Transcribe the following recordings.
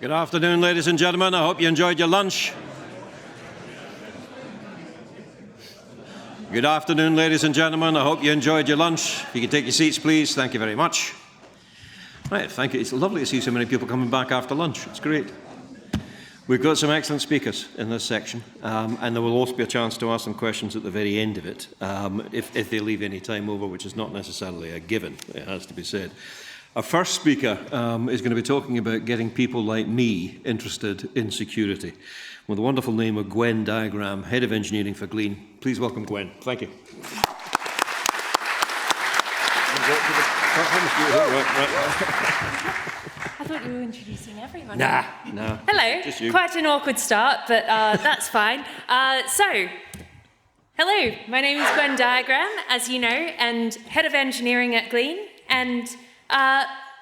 Good afternoon, ladies and gentlemen. I hope you enjoyed your lunch. Good afternoon, ladies and gentlemen. I hope you enjoyed your lunch. If you could take your seats, please. Thank you very much. Right, thank you. It's lovely to see so many people coming back after lunch. It's great. We've got some excellent speakers in this section, and there will also be a chance to ask them questions at the very end of it, if they leave any time over, which is not necessarily a given, it has to be said. Our first speaker is going to be talking about getting people like me interested in security, with the wonderful name of Gwen Diagram, Head of Engineering for Glean. Please welcome Gwen. Thank you. I thought you were introducing everyone. Nah. Hello. Just you. Quite an awkward start, but that's fine. Hello. My name is Gwen Diagram, as you know, and Head of Engineering at Glean. And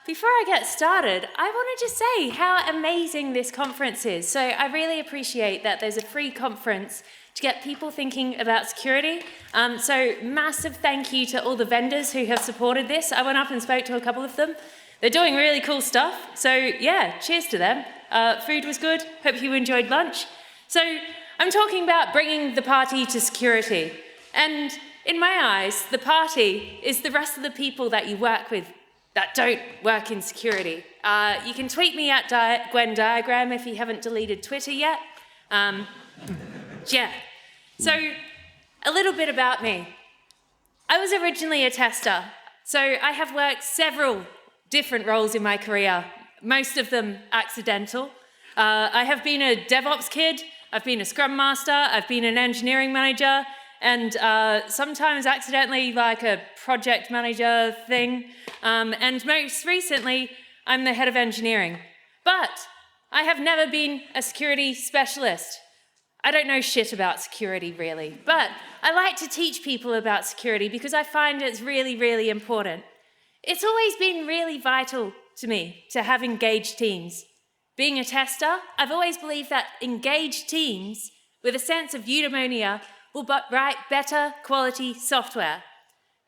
before I get started, I wanted to say how amazing this conference is. So I really appreciate that there's a free conference to get people thinking about security. So massive thank you to all the vendors who have supported this. I went up and spoke to a couple of them. They're doing really cool stuff. So yeah, cheers to them. Food was good. Hope you enjoyed lunch. So I'm talking about bringing the party to security. And in my eyes, the party is the rest of the people that you work with that don't work in security. You can tweet me at Gwen Diagram if you haven't deleted Twitter yet. Yeah. So a little bit about me. I was originally a tester. So I have worked several different roles in my career, most of them accidental. I have been a DevOps kid, I've been a Scrum Master, I've been an engineering manager, and sometimes accidentally like a project manager thing. And most recently, I'm the head of engineering. But I have never been a security specialist. I don't know shit about security, really. But I like to teach people about security because I find it's really, really important. It's always been really vital to me to have engaged teams. Being a tester, I've always believed that engaged teams with a sense of eudaimonia will write better quality software.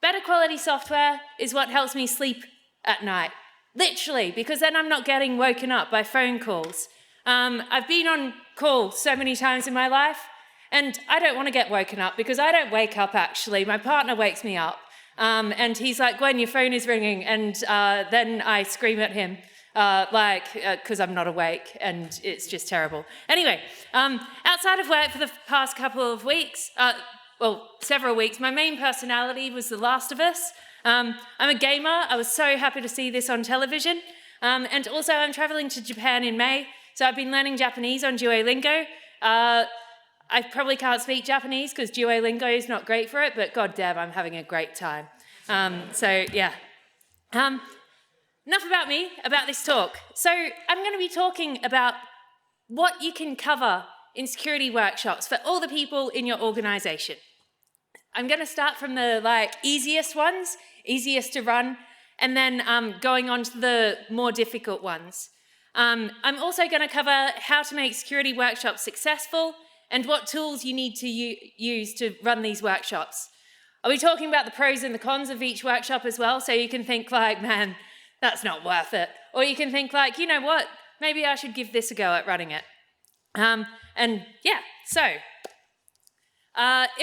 Better quality software is what helps me sleep at night. Literally, because then I'm not getting woken up by phone calls. I've been on call so many times in my life, and I don't want to get woken up because I don't wake up, actually. My partner wakes me up, and he's like, Gwen, your phone is ringing, and then I scream at him, because I'm not awake, and it's just terrible. Anyway, outside of work for the past couple of weeks, several weeks, my main personality was The Last of Us. I'm a gamer. I was so happy to see this on television. And also, I'm traveling to Japan in May, so I've been learning Japanese on Duolingo. I probably can't speak Japanese because Duolingo is not great for it, but goddamn, I'm having a great time. Yeah. Enough about me, about this talk. So I'm going to be talking about what you can cover in security workshops for all the people in your organization. I'm going to start from the easiest ones, easiest to run, and then going on to the more difficult ones. I'm also going to cover how to make security workshops successful and what tools you need to use to run these workshops. I'll be talking about the pros and the cons of each workshop as well, so you can think man, that's not worth it. Or you can think you know what, maybe I should give this a go at running it. If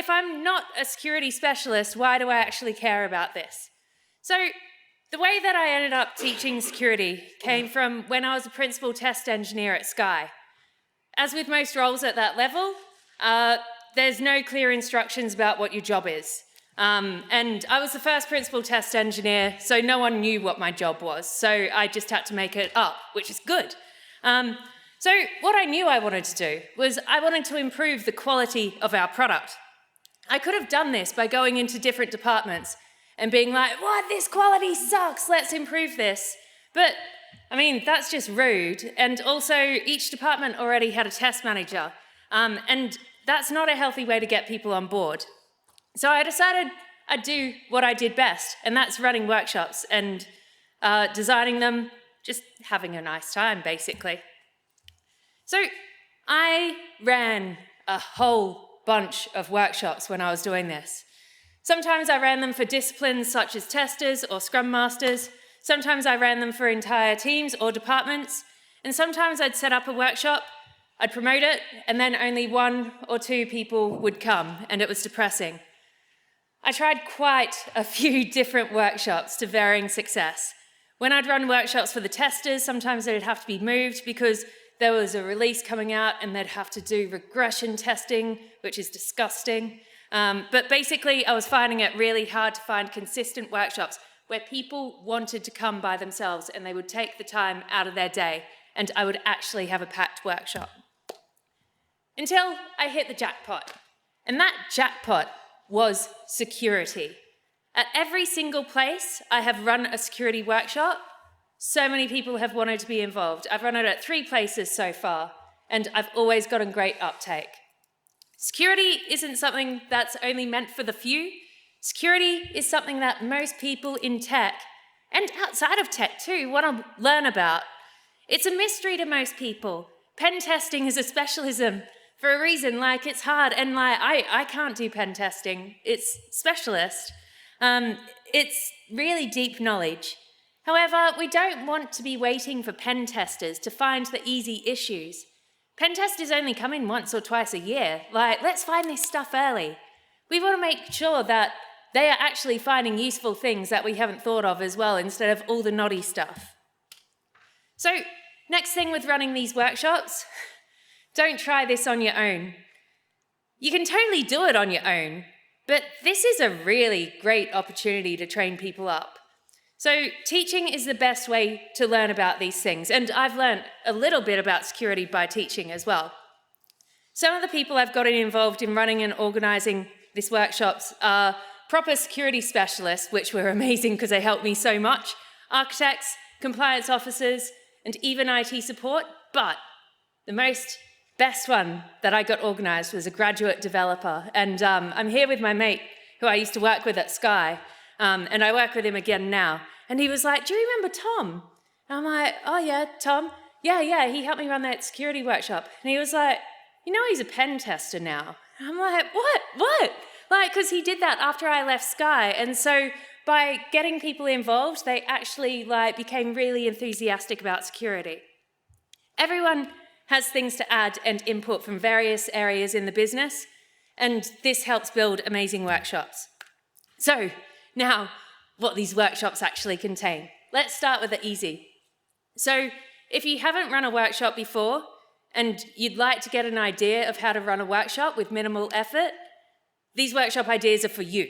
I'm not a security specialist, why do I actually care about this? So the way that I ended up teaching security came from when I was a principal test engineer at Sky. As with most roles at that level, there's no clear instructions about what your job is. And I was the first principal test engineer, so no one knew what my job was. So I just had to make it up, which is good. So what I knew I wanted to do was I wanted to improve the quality of our product. I could have done this by going into different departments and being like, what, this quality sucks, let's improve this. But, that's just rude. And also, each department already had a test manager. And that's not a healthy way to get people on board. So I decided I'd do what I did best, and that's running workshops and designing them, just having a nice time, basically. So I ran a whole bunch of workshops when I was doing this. Sometimes I ran them for disciplines such as testers or scrum masters. Sometimes I ran them for entire teams or departments. And sometimes I'd set up a workshop, I'd promote it, and then only 1 or 2 people would come, and it was depressing. I tried quite a few different workshops to varying success. When I'd run workshops for the testers, sometimes they'd have to be moved because there was a release coming out and they'd have to do regression testing, which is disgusting. But basically, I was finding it really hard to find consistent workshops where people wanted to come by themselves and they would take the time out of their day, and I would actually have a packed workshop. Until I hit the jackpot. And that jackpot was security. At every single place I have run a security workshop, so many people have wanted to be involved. I've run it at 3 places so far, and I've always gotten great uptake. Security isn't something that's only meant for the few. Security is something that most people in tech, and outside of tech too, want to learn about. It's a mystery to most people. Pen testing is a specialism for a reason, like it's hard, and like I can't do pen testing. It's specialist. It's really deep knowledge. However, we don't want to be waiting for pen testers to find the easy issues. Pen testers only come in once or twice a year. Like, let's find this stuff early. We want to make sure that they are actually finding useful things that we haven't thought of as well, instead of all the naughty stuff. So, next thing with running these workshops, don't try this on your own. You can totally do it on your own, but this is a really great opportunity to train people up. So teaching is the best way to learn about these things, and I've learned a little bit about security by teaching as well. Some of the people I've gotten involved in running and organising these workshops are proper security specialists, which were amazing because they helped me so much, architects, compliance officers, and even IT support, but the best one that I got organised was a graduate developer, and I'm here with my mate who I used to work with at Sky, and I work with him again now, and he was like, do you remember Tom? And I'm like, oh yeah, Tom, yeah, he helped me run that security workshop, and he was like, you know he's a pen tester now. And I'm like, what? Like, because he did that after I left Sky, and so by getting people involved, they actually became really enthusiastic about security. Everyone has things to add and input from various areas in the business, and this helps build amazing workshops. So, now, what these workshops actually contain. Let's start with the easy. So, if you haven't run a workshop before, and you'd like to get an idea of how to run a workshop with minimal effort, these workshop ideas are for you.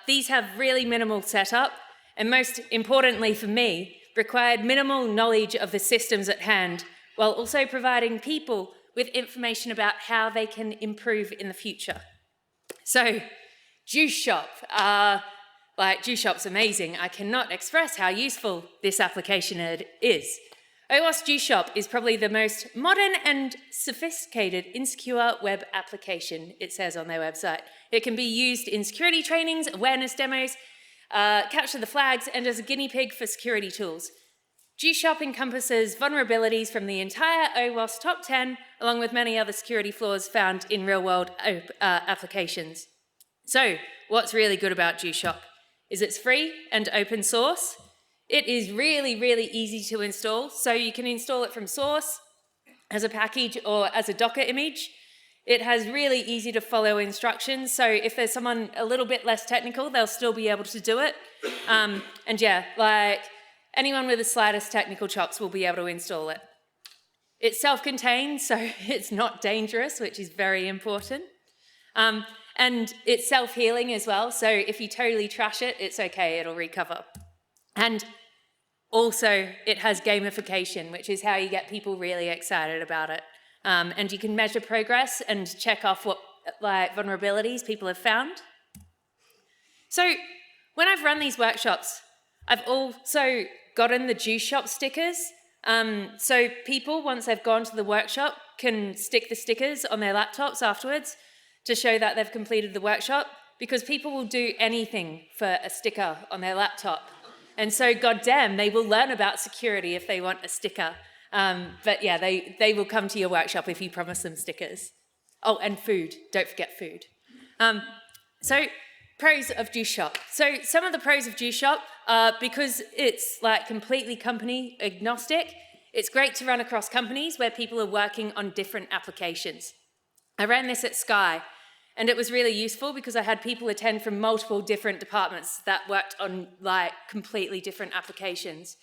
These have really minimal setup, and most importantly for me, required minimal knowledge of the systems at hand, while also providing people with information about how they can improve in the future. So, Juice Shop. Juice Shop's amazing. I cannot express how useful this application is. OWASP Juice Shop is probably the most modern and sophisticated insecure web application, it says on their website. It can be used in security trainings, awareness demos, capture the flags, and as a guinea pig for security tools. Juice Shop encompasses vulnerabilities from the entire OWASP top 10, along with many other security flaws found in real-world applications. So, what's really good about Juice Shop is it's free and open source. It is really, really easy to install, so you can install it from source, as a package, or as a Docker image. It has really easy to follow instructions, so if there's someone a little bit less technical, they'll still be able to do it. Anyone with the slightest technical chops will be able to install it. It's self-contained, so it's not dangerous, which is very important. And it's self-healing as well, so if you totally trash it, it's okay, it'll recover. And also, it has gamification, which is how you get people really excited about it. And you can measure progress and check off what vulnerabilities people have found. So when I've run these workshops, I've also gotten the Juice Shop stickers. So people, once they've gone to the workshop, can stick the stickers on their laptops afterwards to show that they've completed the workshop, because people will do anything for a sticker on their laptop. And so, goddamn, they will learn about security if they want a sticker. But yeah, they will come to your workshop if you promise them stickers. Oh, and food. Don't forget food. So, pros of Juice Shop. So, some of the pros of Juice Shop are because it's completely company agnostic. It's great to run across companies where people are working on different applications. I ran this at Sky, and it was really useful because I had people attend from multiple different departments that worked on like completely different applications.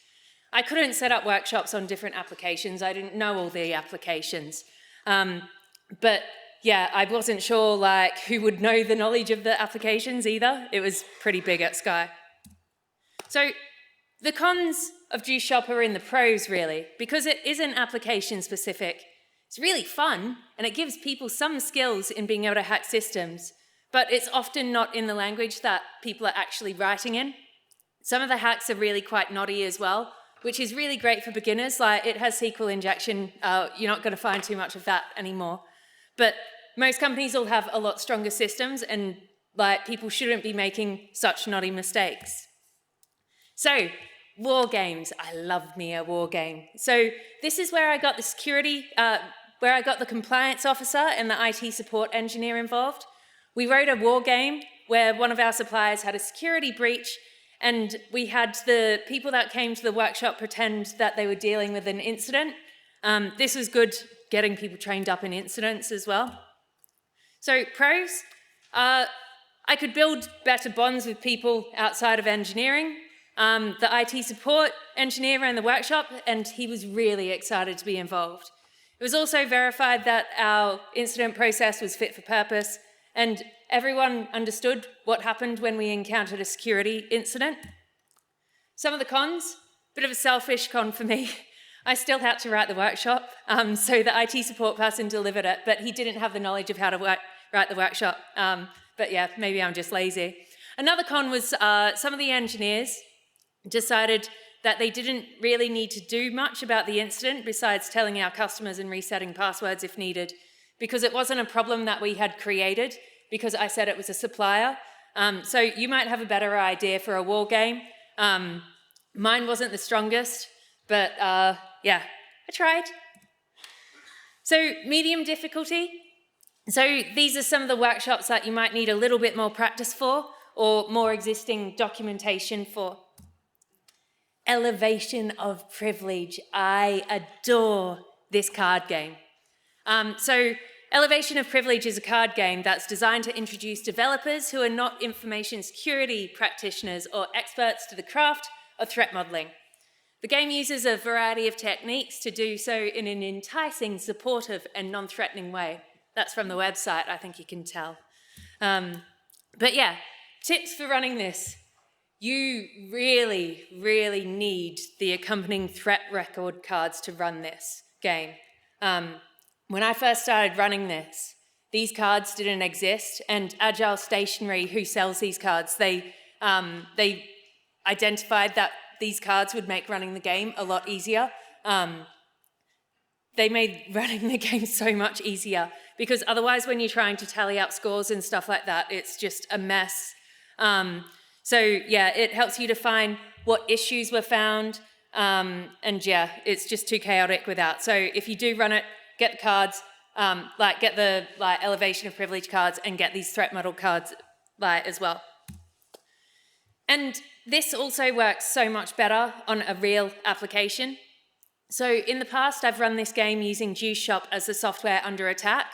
I couldn't set up workshops on different applications. I didn't know all the applications. But yeah, I wasn't sure like who would know the knowledge of the applications either. It was pretty big at Sky. So the cons of Juice Shop are in the pros, really, because it isn't application specific. It's really fun, and it gives people some skills in being able to hack systems, but it's often not in the language that people are actually writing in. Some of the hacks are really quite naughty as well, which is really great for beginners. Like, it has SQL injection. You're not going to find too much of that anymore. But most companies will have a lot stronger systems, and like people shouldn't be making such naughty mistakes. So, war games. I love me a war game. So this is where I got the security, where I got the compliance officer and the IT support engineer involved. We wrote a war game where one of our suppliers had a security breach, and we had the people that came to the workshop pretend that they were dealing with an incident. This was good, getting people trained up in incidents as well. So pros, I could build better bonds with people outside of engineering. The IT support engineer ran the workshop, and he was really excited to be involved. It was also verified that our incident process was fit for purpose, and everyone understood what happened when we encountered a security incident. Some of the cons, bit of a selfish con for me. I still had to write the workshop, so the IT support person delivered it, but he didn't have the knowledge of how to write the workshop. But yeah, maybe I'm just lazy. Another con was some of the engineers decided that they didn't really need to do much about the incident besides telling our customers and resetting passwords if needed, because it wasn't a problem that we had created, because I said it was a supplier. So you might have a better idea for a war game. Mine wasn't the strongest, but yeah, I tried. So medium difficulty. So these are some of the workshops that you might need a little bit more practice for, or more existing documentation for. Elevation of Privilege. I adore this card game. So Elevation of Privilege is a card game that's designed to introduce developers who are not information security practitioners or experts to the craft of threat modeling. The game uses a variety of techniques to do so in an enticing, supportive, and non-threatening way. That's from the website, I think you can tell. But yeah, tips for running this. You really, really need the accompanying threat record cards to run this game. When I first started running this, these cards didn't exist, and Agile Stationery, who sells these cards, they identified that these cards would make running the game a lot easier. They made running the game so much easier, because otherwise when you're trying to tally up scores and stuff like that, it's just a mess. So yeah, it helps you define what issues were found, and yeah, it's just too chaotic without. So if you do run it, get the cards, get the Elevation of Privilege cards, and get these threat model cards as well. And this also works so much better on a real application. So in the past, I've run this game using Juice Shop as the software under attack.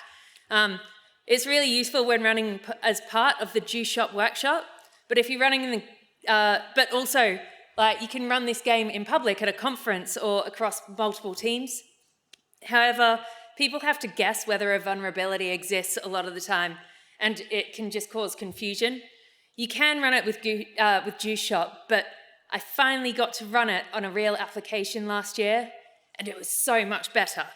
It's really useful when running as part of the Juice Shop workshop. But if you're running in the, but also you can run this game in public at a conference or across multiple teams. However, people have to guess whether a vulnerability exists a lot of the time, and it can just cause confusion. You can run it with Juice Shop, but I finally got to run it on a real application last year, and it was so much better.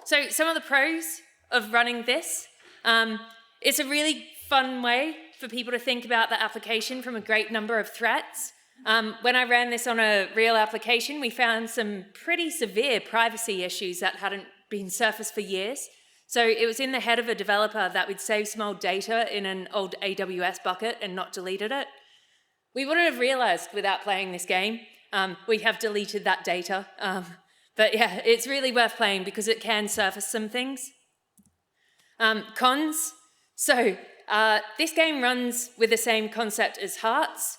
So some of the pros of running this, it's a really fun way for people to think about the application from a great number of threats. When I ran this on a real application, we found some pretty severe privacy issues that hadn't been surfaced for years. So it was in the head of a developer that would save some old data in an old AWS bucket and not deleted it. We wouldn't have realized without playing this game. We have deleted that data. But yeah, it's really worth playing because it can surface some things. Cons. So this game runs with the same concept as Hearts.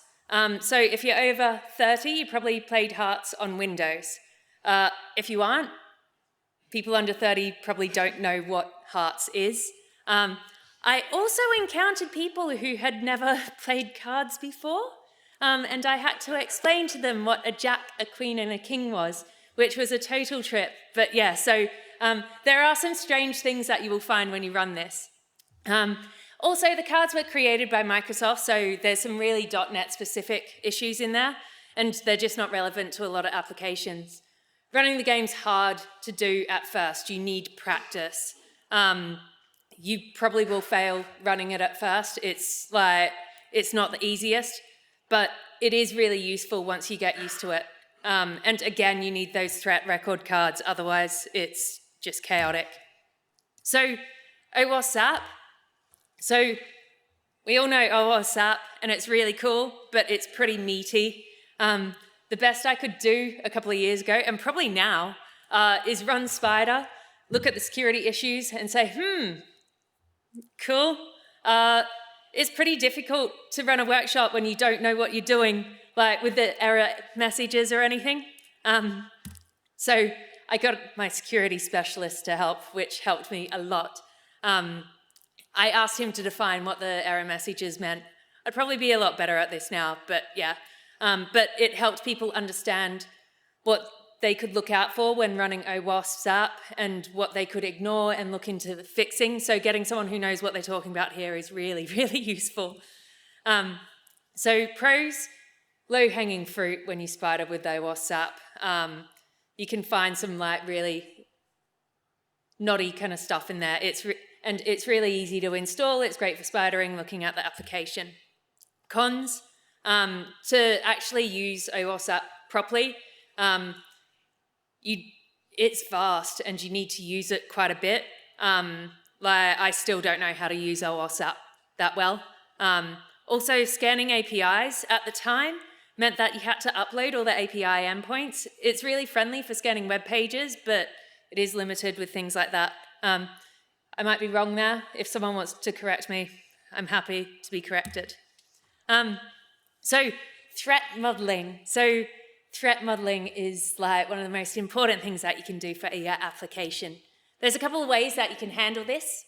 So if you're over 30, you probably played Hearts on Windows. If you aren't, people under 30 probably don't know what hearts is. I also encountered people who had never played cards before, and I had to explain to them what a jack, a queen, and a king was, which was a total trip. But yeah, so there are some strange things that you will find when you run this. Also, the cards were created by Microsoft, so there's some really .NET specific issues in there, and they're just not relevant to a lot of applications. Running the game's hard to do at first. You need practice. You probably will fail running it at first. It's not the easiest, but it is really useful once you get used to it. And again, you need those threat record cards, otherwise it's just chaotic. So, OWASP SAP. So, we all know OWASP SAP, and it's really cool, but it's pretty meaty. The best I could do a couple of years ago, and probably now, is run Spider, look at the security issues, and say, cool. It's pretty difficult to run a workshop when you don't know what you're doing, like with the error messages or anything. So I got my security specialist to help, which helped me a lot. I asked him to define what the error messages meant. I'd probably be a lot better at this now, but yeah. But it helped people understand what they could look out for when running OWASP SAP and what they could ignore and look into the fixing. So getting someone who knows what they're talking about here is really, really useful. So pros, low-hanging fruit when you spider with OWASP SAP. You can find some like really naughty kind of stuff in there. And it's really easy to install. It's great for spidering, looking at the application. Cons, to actually use OWASP SAP properly, it's vast and you need to use it quite a bit. I still don't know how to use OWASP SAP that well. Also, scanning APIs at the time meant that you had to upload all the API endpoints. It's really friendly for scanning web pages, but it is limited with things like that. I might be wrong there. If someone wants to correct me, I'm happy to be corrected. So, threat modeling. So, threat modeling is like one of the most important things that you can do for a application. There's a couple of ways that you can handle this.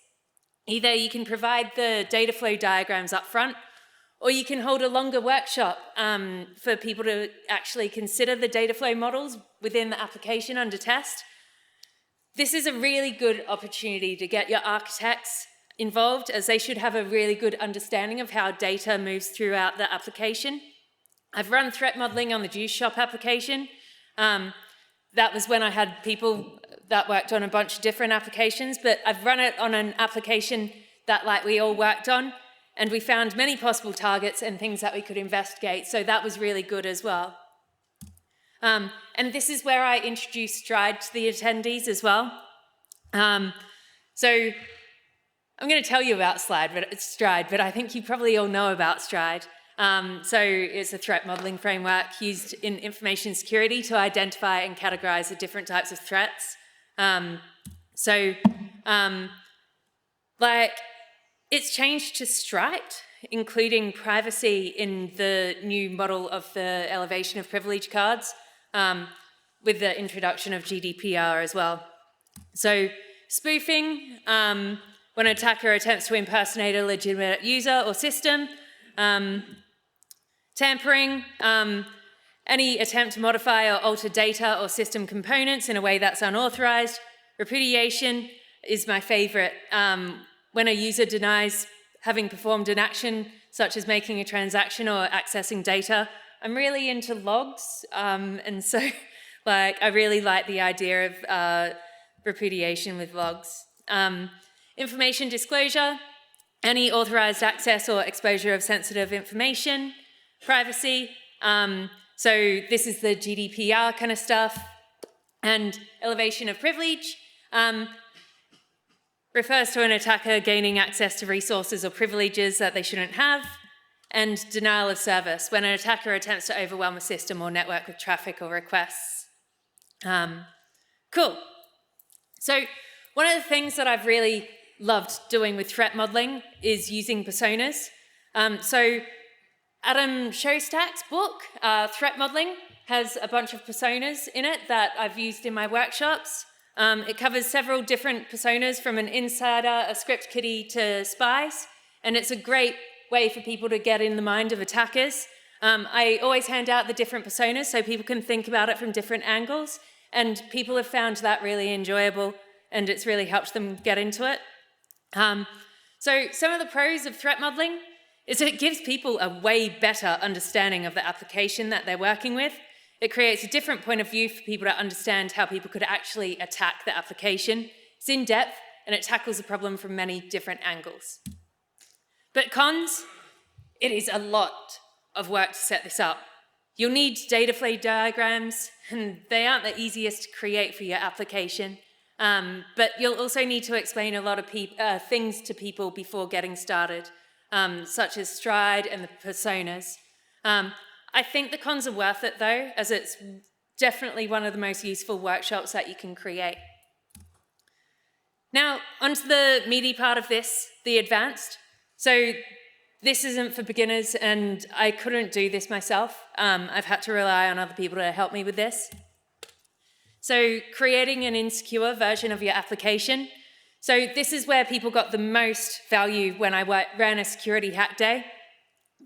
Either you can provide the data flow diagrams up front, or you can hold a longer workshop for people to actually consider the data flow models within the application under test. This is a really good opportunity to get your architects involved, as they should have a really good understanding of how data moves throughout the application. I've run threat modeling on the Juice Shop application. That was when I had people that worked on a bunch of different applications, but I've run it on an application that we all worked on, and we found many possible targets and things that we could investigate, so that was really good as well. And this is where I introduced Stride to the attendees as well. So I'm going to tell you about Stride, but I think you probably all know about Stride. So it's a threat modeling framework used in information security to identify and categorize the different types of threats. It's changed to striped, including privacy in the new model of the elevation of privilege cards, with the introduction of GDPR as well. So spoofing, when an attacker attempts to impersonate a legitimate user or system. Tampering, any attempt to modify or alter data or system components in a way that's unauthorized. Repudiation is my favorite. When a user denies having performed an action, such as making a transaction or accessing data. I'm really into logs, and so I really like the idea of repudiation with logs. Information disclosure, any authorized access or exposure of sensitive information. Privacy, so this is the GDPR kind of stuff. And elevation of privilege refers to an attacker gaining access to resources or privileges that they shouldn't have. And denial of service, when an attacker attempts to overwhelm a system or network with traffic or requests. Cool. So one of the things that I've really loved doing with threat modeling is using personas. So Adam Shostak's book, Threat Modeling, has a bunch of personas in it that I've used in my workshops. It covers several different personas, from an insider, a script kiddie, to spies, and it's a great way for people to get in the mind of attackers. I always hand out the different personas so people can think about it from different angles, and people have found that really enjoyable, and it's really helped them get into it. So some of the pros of threat modeling is it gives people a way better understanding of the application that they're working with. It creates a different point of view for people to understand how people could actually attack the application. It's in depth, and it tackles the problem from many different angles. But cons, it is a lot of work to set this up. You'll need data flow diagrams, and they aren't the easiest to create for your application. But you'll also need to explain a lot of things to people before getting started, such as stride and the personas. I think the cons are worth it though, as it's definitely one of the most useful workshops that you can create. Now, onto the meaty part of this, the advanced. So this isn't for beginners, and I couldn't do this myself. I've had to rely on other people to help me with this. So creating an insecure version of your application. So this is where people got the most value when I ran a security hack day,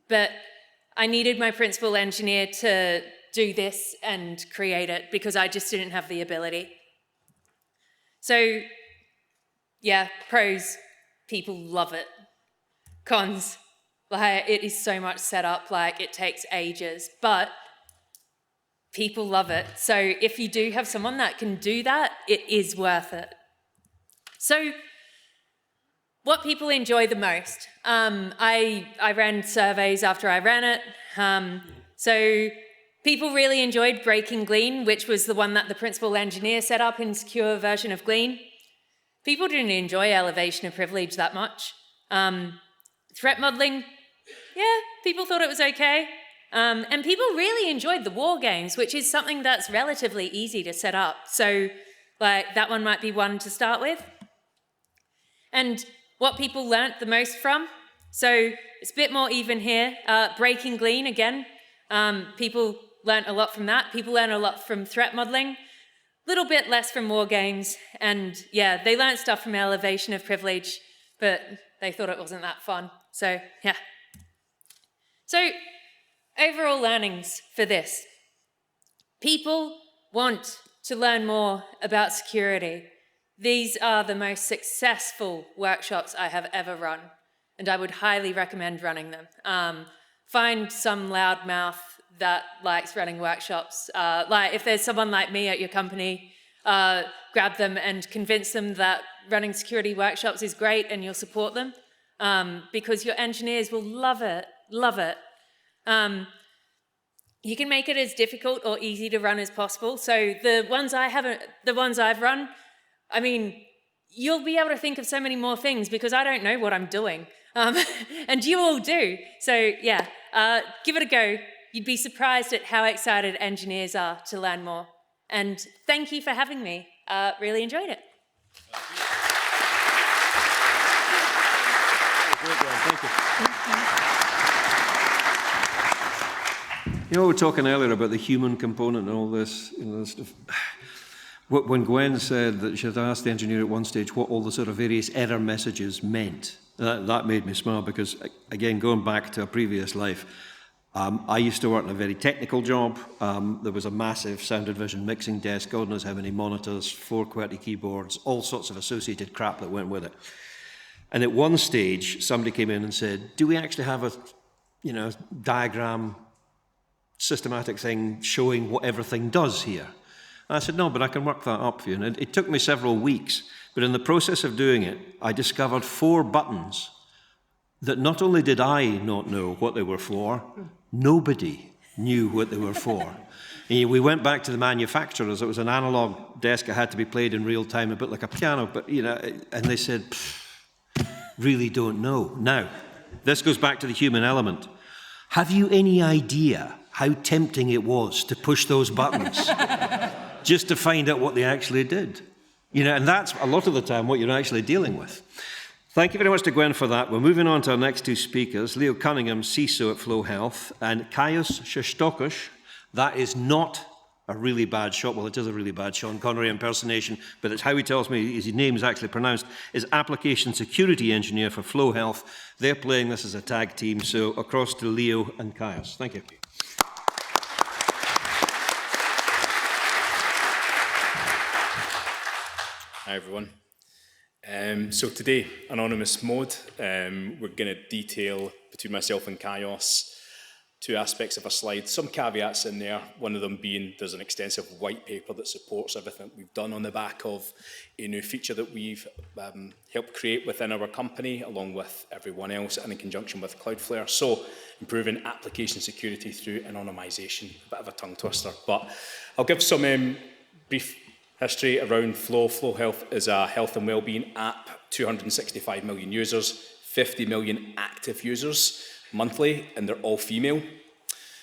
but I needed my principal engineer to do this and create it because I just didn't have the ability. So yeah, pros, people love it. Cons, like it is so much setup, like it takes ages, but people love it. So if you do have someone that can do that, it is worth it. So what people enjoy the most? I ran surveys after I ran it. So people really enjoyed breaking Glean, which was the one that the principal engineer set up in secure version of Glean. People didn't enjoy elevation of privilege that much. Threat modeling, yeah, people thought it was okay. And people really enjoyed the war games, which is something that's relatively easy to set up. So like that one might be one to start with. And what people learnt the most from, so it's a bit more even here. Breaking Glean again, people learnt a lot from that. People learn a lot from threat modeling, a little bit less from war games. And yeah, they learnt stuff from elevation of privilege, but they thought it wasn't that fun. So yeah. So overall learnings for this. People want to learn more about security. These are the most successful workshops I have ever run, and I would highly recommend running them. Find some loudmouth that likes running workshops. Like if there's someone like me at your company, grab them and convince them that running security workshops is great and you'll support them, because your engineers will love it, love it. You can make it as difficult or easy to run as possible. So the ones I've run, I mean, you'll be able to think of so many more things because I don't know what I'm doing. And you all do. So yeah, give it a go. You'd be surprised at how excited engineers are to learn more. And thank you for having me. Really enjoyed it. Thank you. You know, we were talking earlier about the human component and all this, this stuff. When Gwen said that she had asked the engineer at one stage what all the sort of various error messages meant, that made me smile because, again, going back to a previous life, I used to work in a very technical job. There was a massive sound and vision mixing desk, God knows how many monitors, 4 QWERTY keyboards, all sorts of associated crap that went with it. And at one stage, somebody came in and said, do we actually have a diagram, systematic thing showing what everything does here? And I said, no, but I can work that up for you. And it took me several weeks, but in the process of doing it, I discovered 4 buttons that not only did I not know what they were for, nobody knew what they were for. And we went back to the manufacturers. It was an analog desk that had to be played in real time, a bit like a piano, but and they said, really don't know. Now, this goes back to the human element. Have you any idea how tempting it was to push those buttons just to find out what they actually did? And that's a lot of the time what you're actually dealing with. Thank you very much to Gwen for that. We're moving on to our next 2 speakers, Leo Cunningham, CISO at Flow Health, and Kajus Sestokas, That is not a really bad shot. Well, it is a really bad Sean Connery impersonation, but it's how he tells me his name is actually pronounced, is Application Security Engineer for Flow Health. They're playing this as a tag team, so across to Leo and Kajus. Thank you. Hi, everyone. So today, anonymous mode, we're going to detail, between myself and Kajus, two aspects of a slide, some caveats in there, one of them being there's an extensive white paper that supports everything we've done on the back of a new feature that we've helped create within our company, along with everyone else, and in conjunction with Cloudflare. So, improving application security through anonymisation, a bit of a tongue twister, but I'll give some brief history around Flow. Flow Health is a health and wellbeing app, 265 million users, 50 million active users monthly, and they're all female.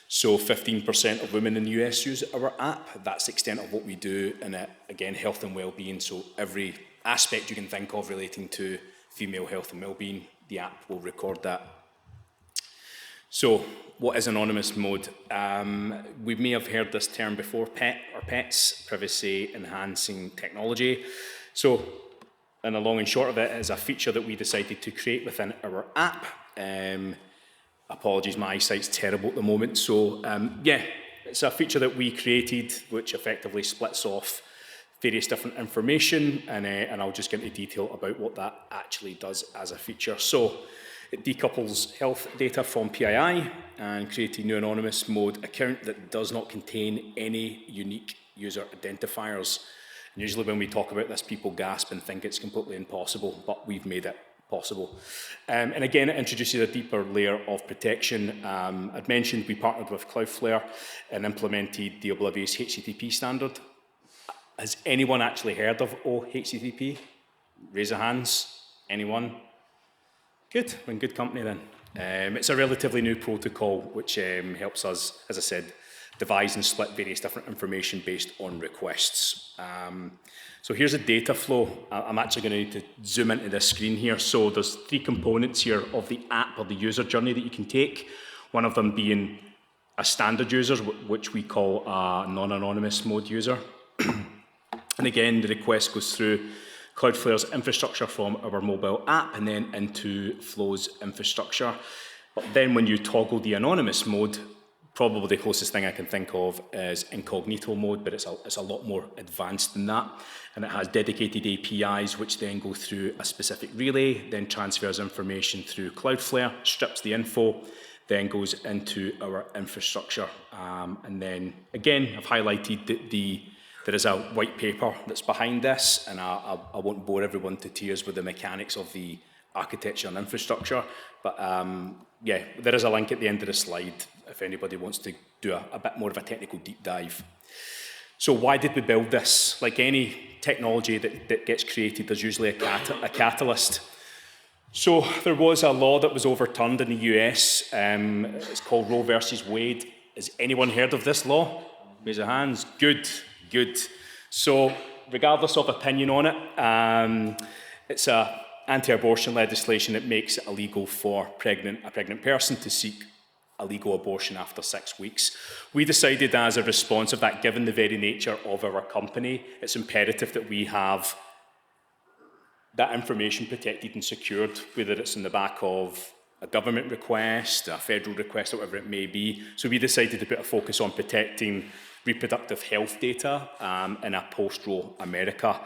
So 15% of women in the US use our app. That's the extent of what we do, and again, health and wellbeing. So every aspect you can think of relating to female health and wellbeing, the app will record that. So what is anonymous mode? We may have heard this term before, PETs, privacy enhancing technology. So, and the long and short of it is a feature that we decided to create within our app. Apologies, my eyesight's terrible at the moment. So yeah, it's a feature that we created, which effectively splits off various different information, and I'll just get into detail about what that actually does as a feature. So it decouples health data from PII and creates a new anonymous mode account that does not contain any unique user identifiers. And usually when we talk about this, people gasp and think it's completely impossible, but we've made it possible. And again, it introduces a deeper layer of protection. I'd mentioned we partnered with Cloudflare and implemented the oblivious HTTP standard. Has anyone actually heard of OHTTP? Raise your hands. Anyone? Good, we're in good company then. It's a relatively new protocol which helps us, as I said, devise and split various different information based on requests. So here's a data flow. I'm actually going to need to zoom into this screen here. So there's three components here of the app or the user journey that you can take. One of them being a standard user, which we call a non-anonymous mode user. And again, the request goes through Cloudflare's infrastructure from our mobile app and then into Flow's infrastructure. But then when you toggle the anonymous mode, probably the closest thing I can think of is incognito mode, but it's a lot more advanced than that. And it has dedicated APIs, which then go through a specific relay, then transfers information through Cloudflare, strips the info, then goes into our infrastructure. And then, again, I've highlighted that there is a white paper that's behind this, and I won't bore everyone to tears with the mechanics of the architecture and infrastructure, but yeah, there is a link at the end of the slide if anybody wants to do a bit more of a technical deep dive. So why did we build this? Like any technology that gets created, there's usually a catalyst. So there was a law that was overturned in the US. It's called Roe versus Wade. Has anyone heard of this law? Raise your hands. Good, good. So regardless of opinion on it, it's a anti-abortion legislation that makes it illegal for a pregnant person to seek a legal abortion after 6 weeks. We decided as a response of that, given the very nature of our company, it's imperative that we have that information protected and secured, whether it's in the back of a government request, a federal request, or whatever it may be. So we decided to put a focus on protecting reproductive health data in a post-Roe America.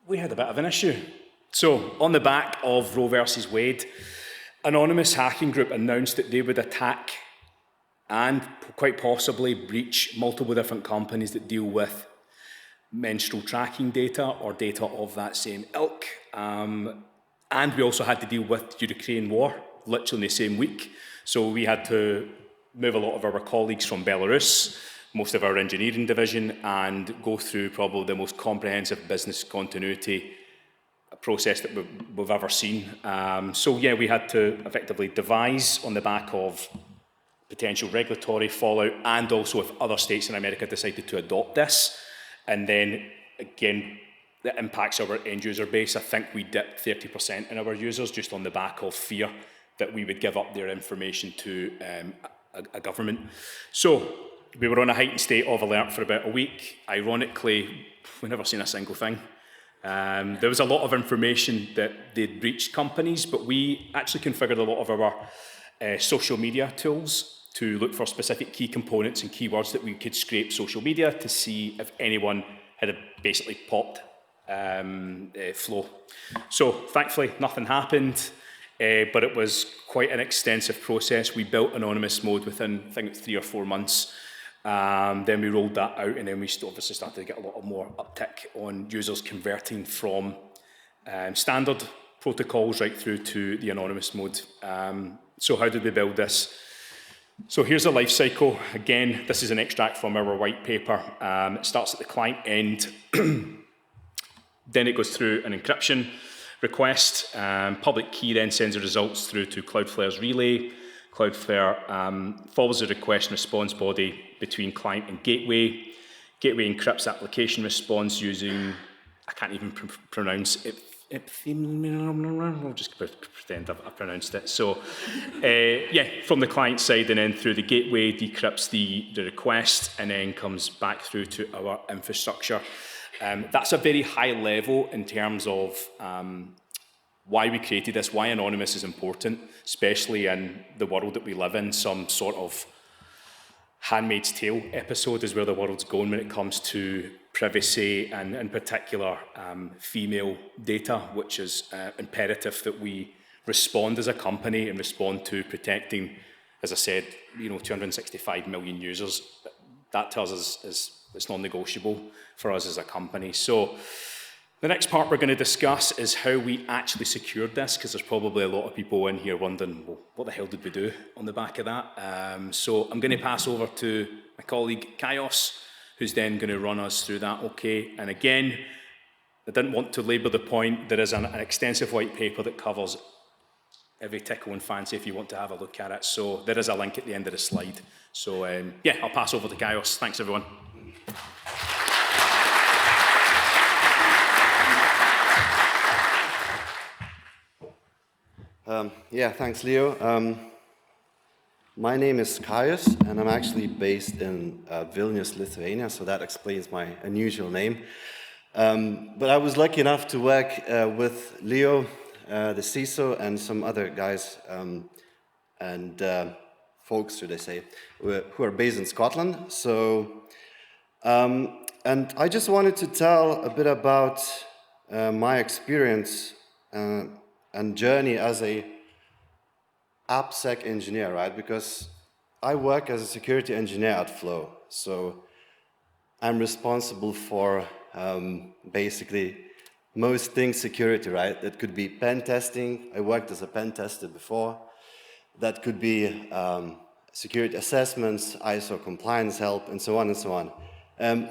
We had a bit of an issue. So on the back of Roe versus Wade, anonymous hacking group announced that they would attack and quite possibly breach multiple different companies that deal with menstrual tracking data or data of that same ilk. And we also had to deal with the Ukraine war, literally in the same week. So we had to move a lot of our colleagues from Belarus, most of our engineering division, and go through probably the most comprehensive business continuity process that we've ever seen. So yeah, we had to effectively devise on the back of potential regulatory fallout, and also if other states in America decided to adopt this. And then again, that impacts our end user base. I think we dipped 30% in our users just on the back of fear that we would give up their information to a government. So we were on a heightened state of alert for about a week. Ironically, we've never seen a single thing. There was a lot of information that they'd breached companies, but we actually configured a lot of our social media tools to look for specific key components and keywords that we could scrape social media to see if anyone had basically popped flow. So thankfully nothing happened, but it was quite an extensive process. We built anonymous mode within, I think, 3 or 4 months. Then we rolled that out, and then we obviously started to get a lot more uptick on users converting from standard protocols right through to the anonymous mode. So how did we build this? So here's a life cycle. Again, this is an extract from our white paper. It starts at the client end. Then it goes through an encryption request. Public key then sends the results through to Cloudflare's relay. Cloudflare follows the request and response body between client and gateway. Gateway encrypts application response using, I can't even pronounce it. I'll just pretend I've pronounced it. So, yeah, from the client side and then through the gateway, decrypts the request and then comes back through to our infrastructure. That's a very high level in terms of why we created this, why Anonymous is important, especially in the world that we live in. Some sort of Handmaid's Tale episode is where the world's going when it comes to privacy and in particular female data, which is imperative that we respond as a company and respond to protecting, as I said, 265 million users. That tells us it's non-negotiable for us as a company. So the next part we're going to discuss is how we actually secured this, because there's probably a lot of people in here wondering, well, what the hell did we do on the back of that? So I'm going to pass over to my colleague Kajus, who's then going to run us through that, okay? And again, I didn't want to labour the point. There is an extensive white paper that covers every tickle and fancy if you want to have a look at it. So there is a link at the end of the slide. So yeah, I'll pass over to Kajus. Thanks, everyone. Yeah, thanks, Leo. My name is Kajus, and I'm actually based in Vilnius, Lithuania, so that explains my unusual name. But I was lucky enough to work with Leo, the CISO, and some other guys and folks, should I say, who are based in Scotland. So, and I just wanted to tell a bit about my experience and journey as a AppSec engineer, right? Because I work as a security engineer at Flow, so I'm responsible for basically most things security, right? That could be pen testing. I worked as a pen tester before. That could be security assessments, ISO compliance help, and so on and so on.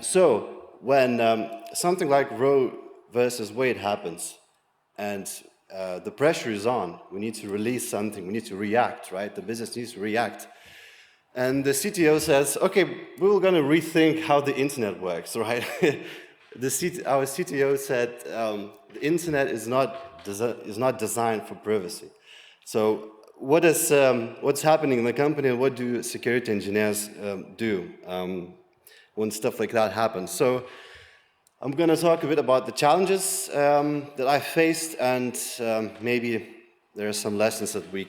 So when something like Roe versus Wade happens, and the pressure is on, we need to release something, we need to react, right? The business needs to react. And the CTO says, okay, we're going to rethink how the internet works, right? Our CTO said the internet is not designed for privacy. So what's happening in the company, and what do security engineers do when stuff like that happens? So I'm going to talk a bit about the challenges that I faced, and maybe there are some lessons that we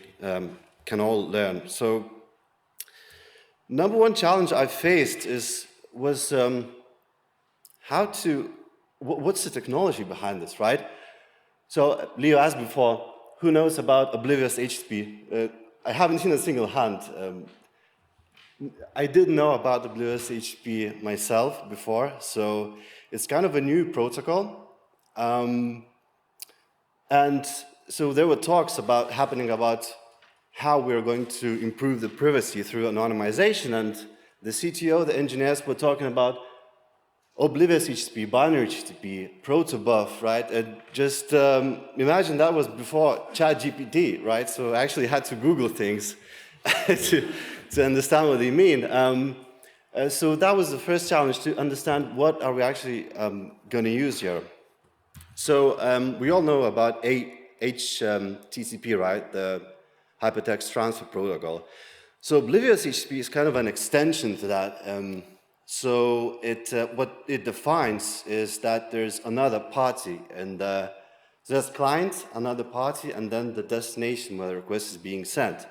can all learn. So, number one challenge I faced was what's the technology behind this, right? So Leo asked before, who knows about oblivious HTTP? I haven't seen a single hand. I didn't know about oblivious HTTP myself before, so it's kind of a new protocol. And so there were talks happening about how we're going to improve the privacy through anonymization, and the CTO, the engineers were talking about oblivious HTTP, binary HTTP, protobuf, right? And just imagine that was before ChatGPT, right? So I actually had to Google things to understand what they mean. So that was the first challenge, to understand what are we actually going to use here. So we all know about HTTP, right? The Hypertext Transfer Protocol. So oblivious HTTP is kind of an extension to that. So what it defines is that there's another party, and there's client, another party, and then the destination where the request is being sent.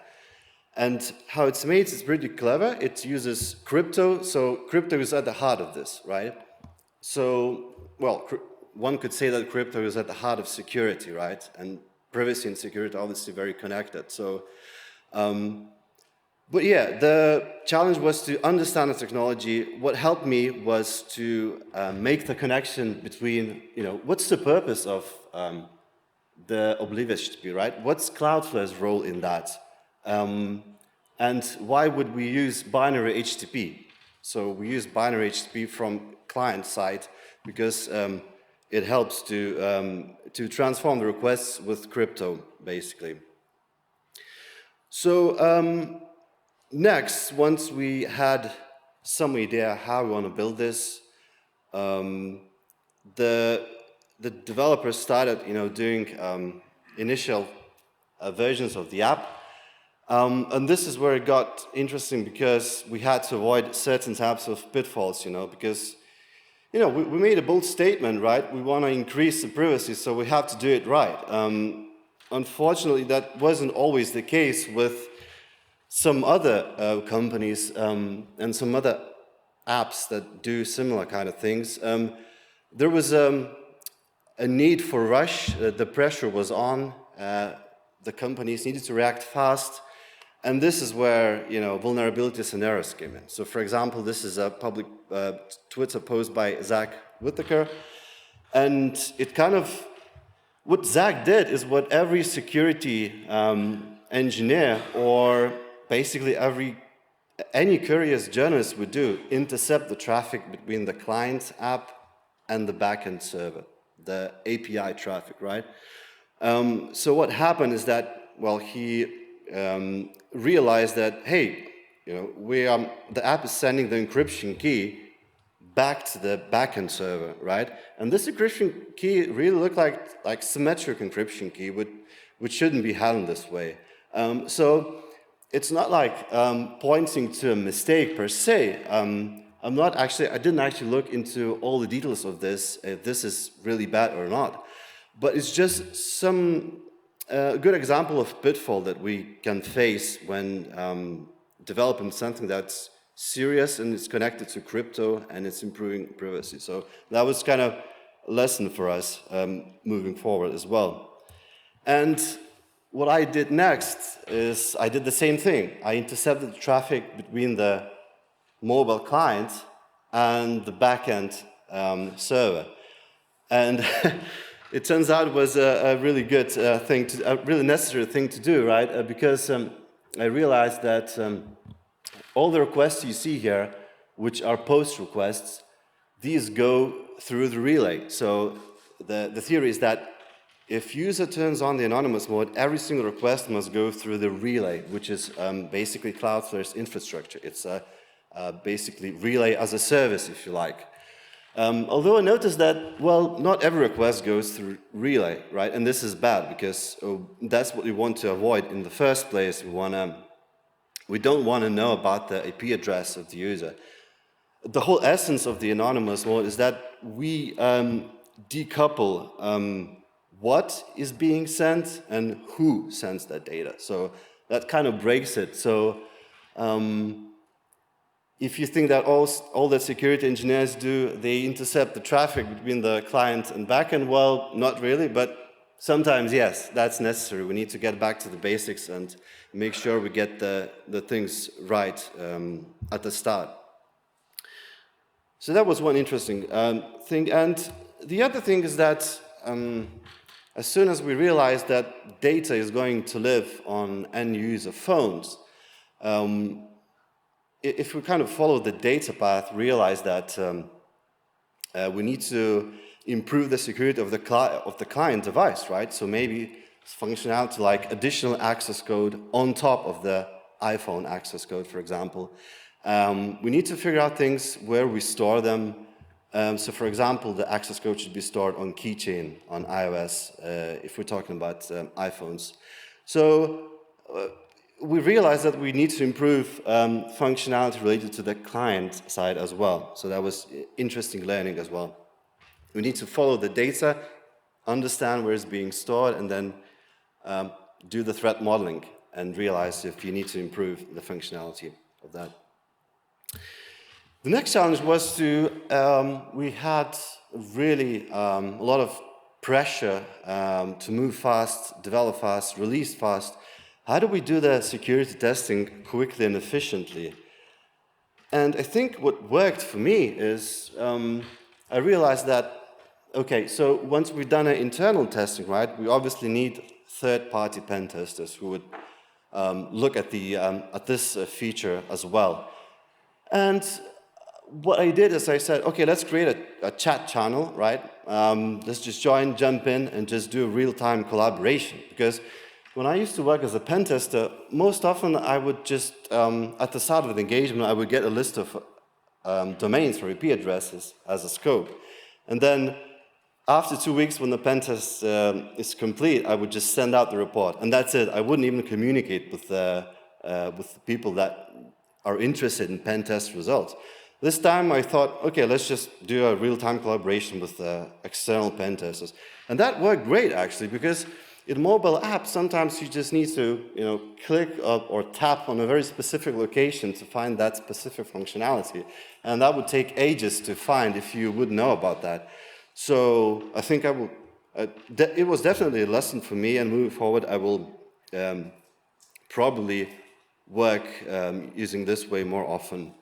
And how it's made is pretty clever. It uses crypto, so crypto is at the heart of this, right? So, well, one could say that crypto is at the heart of security, right? And privacy and security are obviously very connected. So, but yeah, the challenge was to understand the technology. What helped me was to make the connection between, what's the purpose of the oblivious HTTP, right? What's Cloudflare's role in that? And why would we use binary HTTP? So we use binary HTTP from client side because it helps to transform the requests with crypto, basically. So next, once we had some idea how we want to build this, the developers started, doing initial versions of the app. And this is where it got interesting because we had to avoid certain types of pitfalls, because, we made a bold statement, right? We want to increase the privacy, so we have to do it right. Unfortunately, that wasn't always the case with some other companies and some other apps that do similar kind of things. There was a need for rush. The pressure was on. The companies needed to react fast. And this is where, vulnerabilities and errors came in. So, for example, this is a public Twitter post by Zach Whittaker. And it what Zach did is what every security engineer or basically any curious journalist would do: intercept the traffic between the client app and the backend server, the API traffic, right? So what happened is that, he realized that, hey, the app is sending the encryption key back to the backend server, right? And this encryption key really looked like symmetric encryption key, which shouldn't be handled this way. So it's not like pointing to a mistake per se. I didn't actually look into all the details of this, if this is really bad or not. But it's just some good example of pitfall that we can face when developing something that's serious and it's connected to crypto and it's improving privacy. So that was kind of a lesson for us moving forward as well. And what I did next is I did the same thing. I intercepted the traffic between the mobile client and the backend server. And it turns out it was a really good thing, a really necessary thing to do, right? Because I realized that all the requests you see here, which are post requests, these go through the relay. So the theory is that if user turns on the anonymous mode, every single request must go through the relay, which is basically Cloudflare's infrastructure. It's basically relay as a service, if you like. Although I noticed that, not every request goes through relay, right? And this is bad because that's what we want to avoid in the first place. We don't want to know about the IP address of the user. The whole essence of the anonymous mode is that we decouple what is being sent and who sends that data. So that kind of breaks it. So if you think that all that security engineers do, they intercept the traffic between the client and backend, not really, but sometimes, yes, that's necessary. We need to get back to the basics and make sure we get the things right at the start. So that was one interesting thing. And the other thing is that as soon as we realized that data is going to live on end-user phones, if we kind of follow the data path, realize that we need to improve the security of the client device, right? So maybe functionality like additional access code on top of the iPhone access code, for example. We need to figure out things where we store them. So for example, the access code should be stored on keychain on iOS if we're talking about iPhones. So we realized that we need to improve functionality related to the client side as well. So that was interesting learning as well. We need to follow the data, understand where it's being stored, and then do the threat modeling and realize if you need to improve the functionality of that. The next challenge was we had really a lot of pressure to move fast, develop fast, release fast. How do we do the security testing quickly and efficiently? And I think what worked for me is I realized that, okay, so once we've done an internal testing, right, we obviously need third-party pen testers who would look at this feature as well. And what I did is I said, okay, let's create a chat channel, right? Let's just jump in, and just do real-time collaboration. Because when I used to work as a pen tester, most often I would just, at the start of the engagement, I would get a list of domains or IP addresses as a scope. And then after 2 weeks, when the pen test is complete, I would just send out the report. And that's it. I wouldn't even communicate with the people that are interested in pen test results. This time I thought, okay, let's just do a real-time collaboration with external pen testers. And that worked great, actually, because in mobile apps, sometimes you just need to click up or tap on a very specific location to find that specific functionality. And that would take ages to find if you would know about that. So I think it was definitely a lesson for me, and moving forward, I will probably work using this way more often.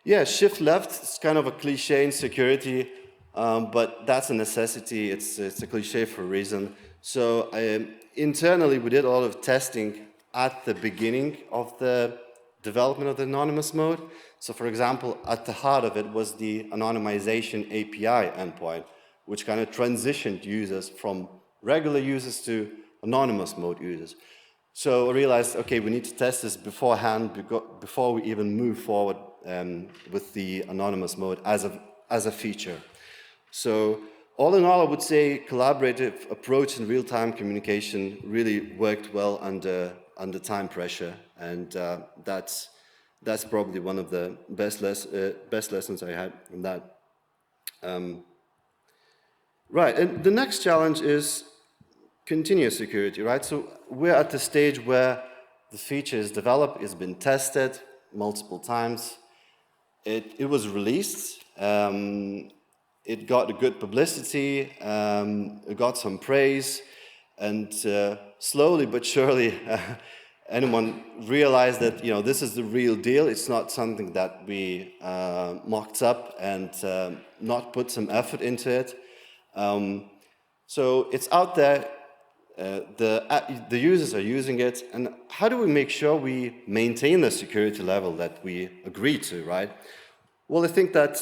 Yeah, shift left is kind of a cliche in security, but that's a necessity. It's a cliche for a reason. So internally, we did a lot of testing at the beginning of the development of the anonymous mode. So for example, at the heart of it was the anonymization API endpoint, which kind of transitioned users from regular users to anonymous mode users. So I realized, okay, we need to test this beforehand, before we even move forward with the anonymous mode as a feature. So all in all, I would say collaborative approach and real-time communication really worked well under time pressure, and that's probably one of the best lessons I had from that. Right, and the next challenge is continuous security, right? So we're at the stage where the feature is developed, it's been tested multiple times, it was released, it got a good publicity, it got some praise, and slowly but surely anyone realized that this is the real deal. It's not something that we mocked up and not put some effort into it. So it's out there. The users are using it, and how do we make sure we maintain the security level that we agree to, right? Well, I think that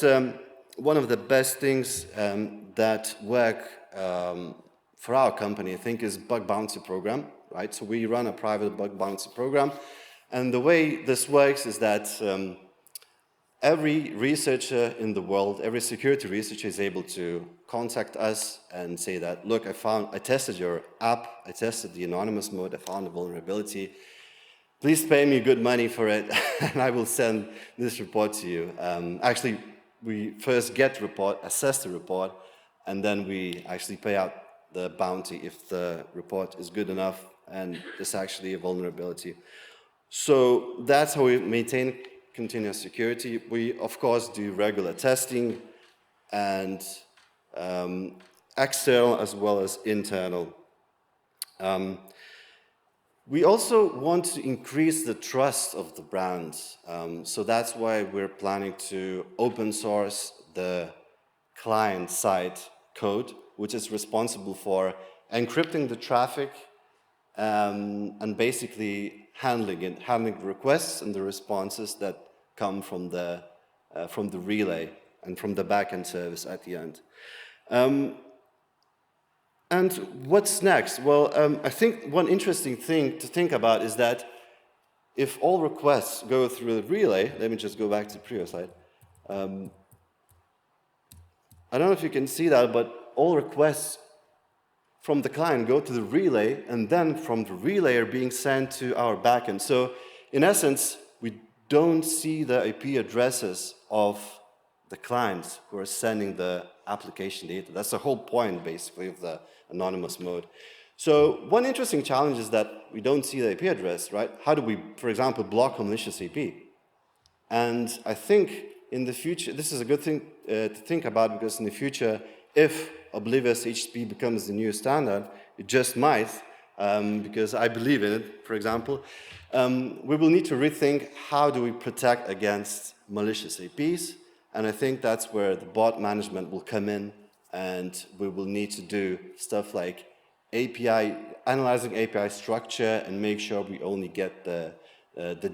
one of the best things that work for our company, I think, is bug bounty program, right? So we run a private bug bounty program, and the way this works is that every researcher in the world, every security researcher is able to contact us and say that, look, I tested your app, I tested the anonymous mode, I found a vulnerability. Please pay me good money for it, and I will send this report to you. Actually, we first get the report, assess the report, and then we actually pay out the bounty if the report is good enough and it's actually a vulnerability. So that's how we maintain continuous security. We, of course, do regular testing and external as well as internal. We also want to increase the trust of the brand. So that's why we're planning to open source the client-side code, which is responsible for encrypting the traffic and basically handling requests and the responses that come from the relay and from the backend service at the end. And what's next? Well, I think one interesting thing to think about is that if all requests go through the relay, let me just go back to the previous slide. I don't know if you can see that, but all requests from the client go to the relay, and then from the relay are being sent to our backend. So in essence, we don't see the IP addresses of the clients who are sending the application data. That's the whole point, basically, of the anonymous mode. So one interesting challenge is that we don't see the IP address, right? How do we, for example, block a malicious IP? And I think in the future, this is a good thing to think about, because in the future, if oblivious HTTP becomes the new standard, it just might, because I believe in it, for example, we will need to rethink how do we protect against malicious APs, and I think that's where the bot management will come in, and we will need to do stuff like analyzing API structure and make sure we only get the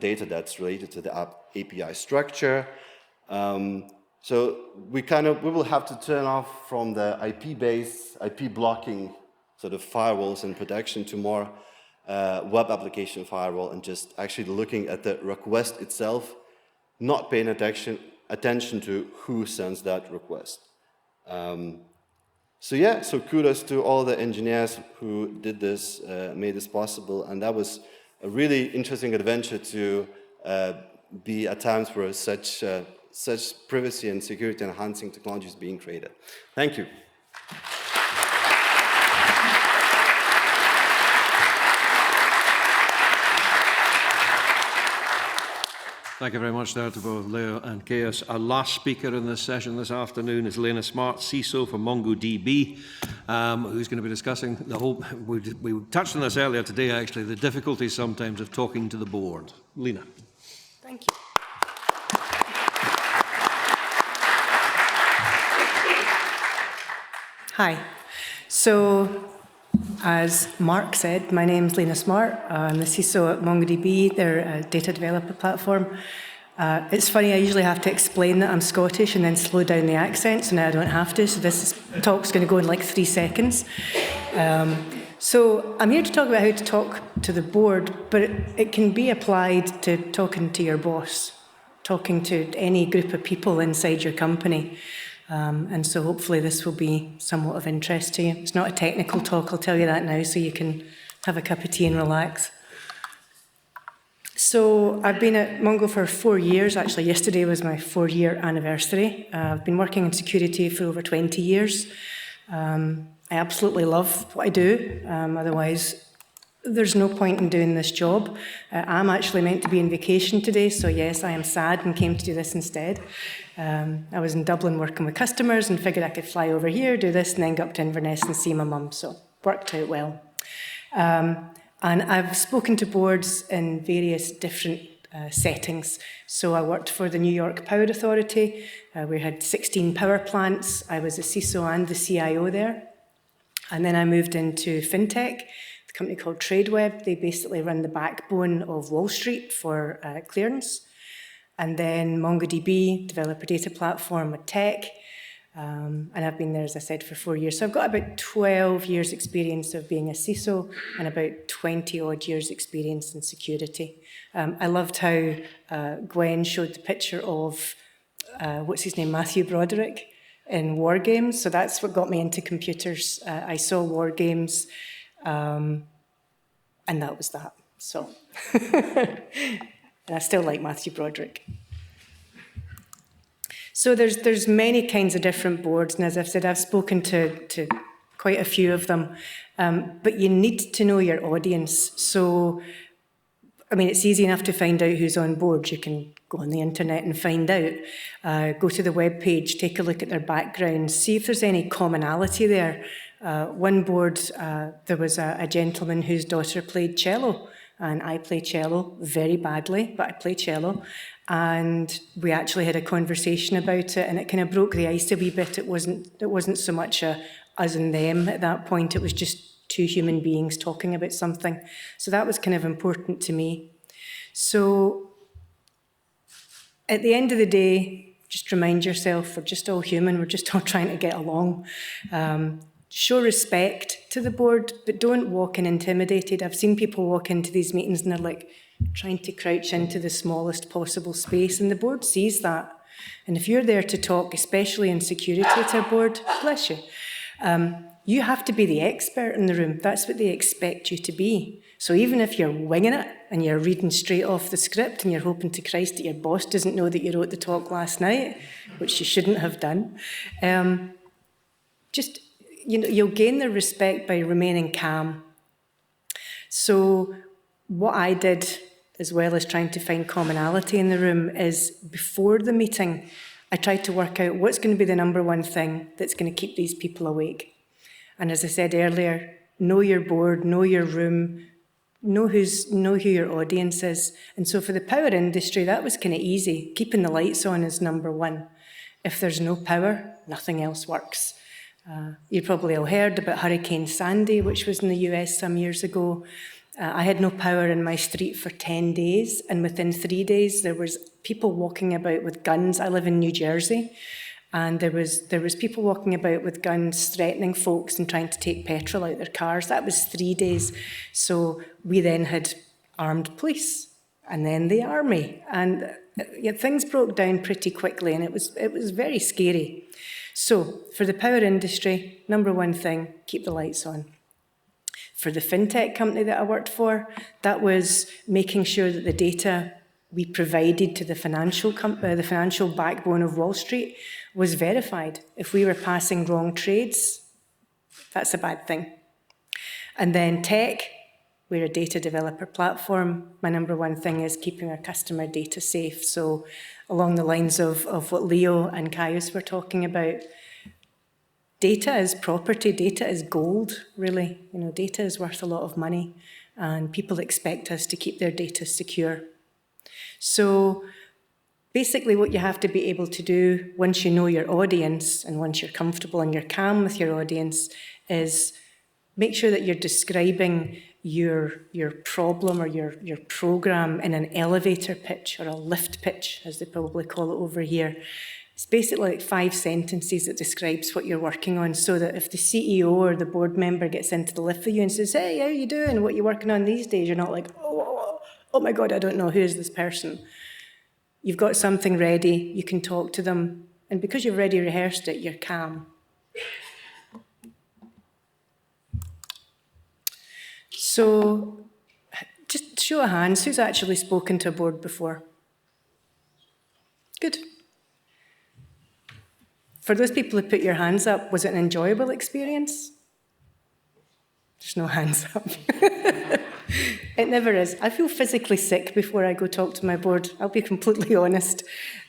data that's related to the API structure. So we will have to turn off from the IP-based, IP blocking sort of firewalls and protection to more web application firewall, and just actually looking at the request itself, not paying attention to who sends that request. So yeah, so kudos to all the engineers who did this, made this possible, and that was a really interesting adventure to be at times where such privacy and security enhancing technology is being created. Thank you. Thank you very much there to both Leo and Kajus. Our last speaker in this session this afternoon is Lena Smart, CISO for MongoDB, who's going to be discussing the whole, we touched on this earlier today actually, the difficulties sometimes of talking to the board. Lena. Thank you. Hi. So, as Mark said, my name's Lena Smart. I'm the CISO at MongoDB. They're a data developer platform. It's funny, I usually have to explain that I'm Scottish and then slow down the accent, so now I don't have to. So this talk's going to go in like 3 seconds. So I'm here to talk about how to talk to the board, but it can be applied to talking to your boss, talking to any group of people inside your company. And so hopefully this will be somewhat of interest to you. It's not a technical talk, I'll tell you that now, so you can have a cup of tea and relax. So I've been at Mongo for 4 years. Actually, yesterday was my 4-year anniversary. I've been working in security for over 20 years. I absolutely love what I do. Otherwise, there's no point in doing this job. I'm actually meant to be on vacation today, so yes, I am sad and came to do this instead. I was in Dublin working with customers and figured I could fly over here, do this, and then go up to Inverness and see my mum, so worked out well. And I've spoken to boards in various different settings. So I worked for the New York Power Authority. We had 16 power plants. I was a CISO and the CIO there. And then I moved into fintech, a company called TradeWeb. They basically run the backbone of Wall Street for clearance. And then MongoDB, developer data platform with tech. And I've been there, as I said, for 4 years. So I've got about 12 years experience of being a CISO and about 20 odd years experience in security. I loved how Gwen showed the picture of, what's his name, Matthew Broderick in War Games. So that's what got me into computers. I saw War Games, and that was that. So, and I still like Matthew Broderick. So there's many kinds of different boards, and as I've said, I've spoken to quite a few of them, but you need to know your audience. So, I mean, it's easy enough to find out who's on board. You can go on the internet and find out. Go to the web page, take a look at their background, see if there's any commonality there. One board, there was a gentleman whose daughter played cello, and I play cello very badly, but I play cello. And we actually had a conversation about it, and it kind of broke the ice a wee bit. It wasn't so much a us and them at that point. It was just two human beings talking about something. So that was kind of important to me. So at the end of the day, just remind yourself, we're just all human. We're just all trying to get along. Show respect to the board, but don't walk in intimidated. I've seen people walk into these meetings and they're like trying to crouch into the smallest possible space, and the board sees that. And if you're there to talk, especially in security to a board, bless you, You have to be the expert in the room. That's what they expect you to be. So even if you're winging it and you're reading straight off the script and you're hoping to Christ that your boss doesn't know that you wrote the talk last night, which you shouldn't have done, you'll gain their respect by remaining calm. So what I did, as well as trying to find commonality in the room, is before the meeting, I tried to work out what's going to be the number one thing that's going to keep these people awake. And as I said earlier, know your board, know your room, know who your audience is. And so for the power industry, that was kind of easy. Keeping the lights on is number one. If there's no power, nothing else works. You probably all heard about Hurricane Sandy, which was in the US some years ago. I had no power in my street for 10 days, and within 3 days, there was people walking about with guns. I live in New Jersey, and there was people walking about with guns, threatening folks and trying to take petrol out their cars. That was 3 days. So we then had armed police, and then the army, and things broke down pretty quickly, and it was very scary. So for the power industry, number one thing, keep the lights on. For the fintech company that I worked for, that was making sure that the data we provided to the financial backbone of Wall Street was verified. If we were passing wrong trades, that's a bad thing. And then tech, we're a data developer platform. My number one thing is keeping our customer data safe. So along the lines of what Leo and Kajus were talking about, data is property, data is gold, really. Data is worth a lot of money, and people expect us to keep their data secure. So basically what you have to be able to do once you know your audience and once you're comfortable and you're calm with your audience is make sure that you're describing your problem or your program in an elevator pitch or a lift pitch, as they probably call it over here. It's basically like 5 sentences that describes what you're working on, so that if the CEO or the board member gets into the lift with you and says, "Hey, how you doing? What are you working on these days?" You're not like, oh my God, I don't know, who is this person? You've got something ready, you can talk to them, and because you've already rehearsed it, you're calm. So, just show of hands, who's actually spoken to a board before? Good. For those people who put your hands up, was it an enjoyable experience? There's no hands up. It never is. I feel physically sick before I go talk to my board. I'll be completely honest.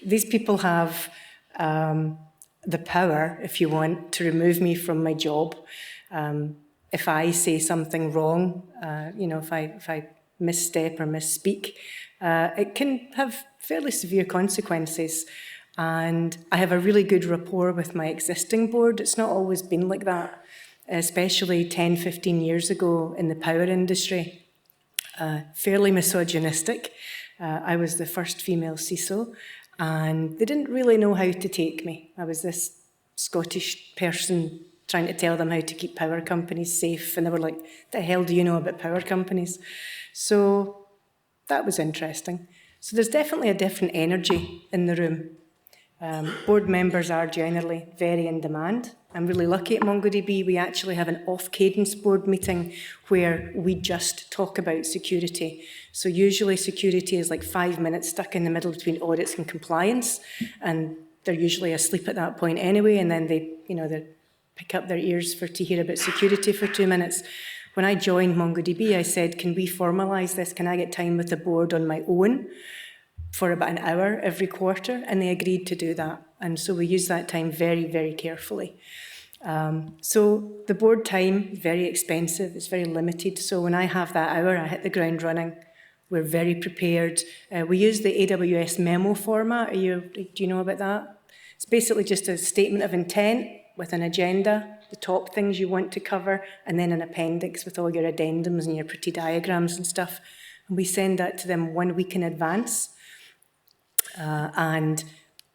These people have the power, if you want, to remove me from my job. If I say something wrong, if I misstep or misspeak, it can have fairly severe consequences. And I have a really good rapport with my existing board. It's not always been like that, especially 10, 15 years ago in the power industry. Fairly misogynistic. I was the first female CISO, and they didn't really know how to take me. I was this Scottish person trying to tell them how to keep power companies safe, and they were like, "The hell do you know about power companies?" So that was interesting. So there's definitely a different energy in the room. Board members are generally very in demand. I'm really lucky at MongoDB. We actually have an off-cadence board meeting where we just talk about security. So usually security is like 5 minutes stuck in the middle between audits and compliance, and they're usually asleep at that point anyway, and then they pick up their ears to hear about security for 2 minutes. When I joined MongoDB, I said, "Can we formalise this? Can I get time with the board on my own for about an hour every quarter?" And they agreed to do that. And so we use that time very, very carefully. So the board time, very expensive, it's very limited. So when I have that hour, I hit the ground running. We're very prepared. We use the AWS memo format. Do you know about that? It's basically just a statement of intent with an agenda, the top things you want to cover, and then an appendix with all your addendums and your pretty diagrams and stuff. And we send that to them 1 week in advance. And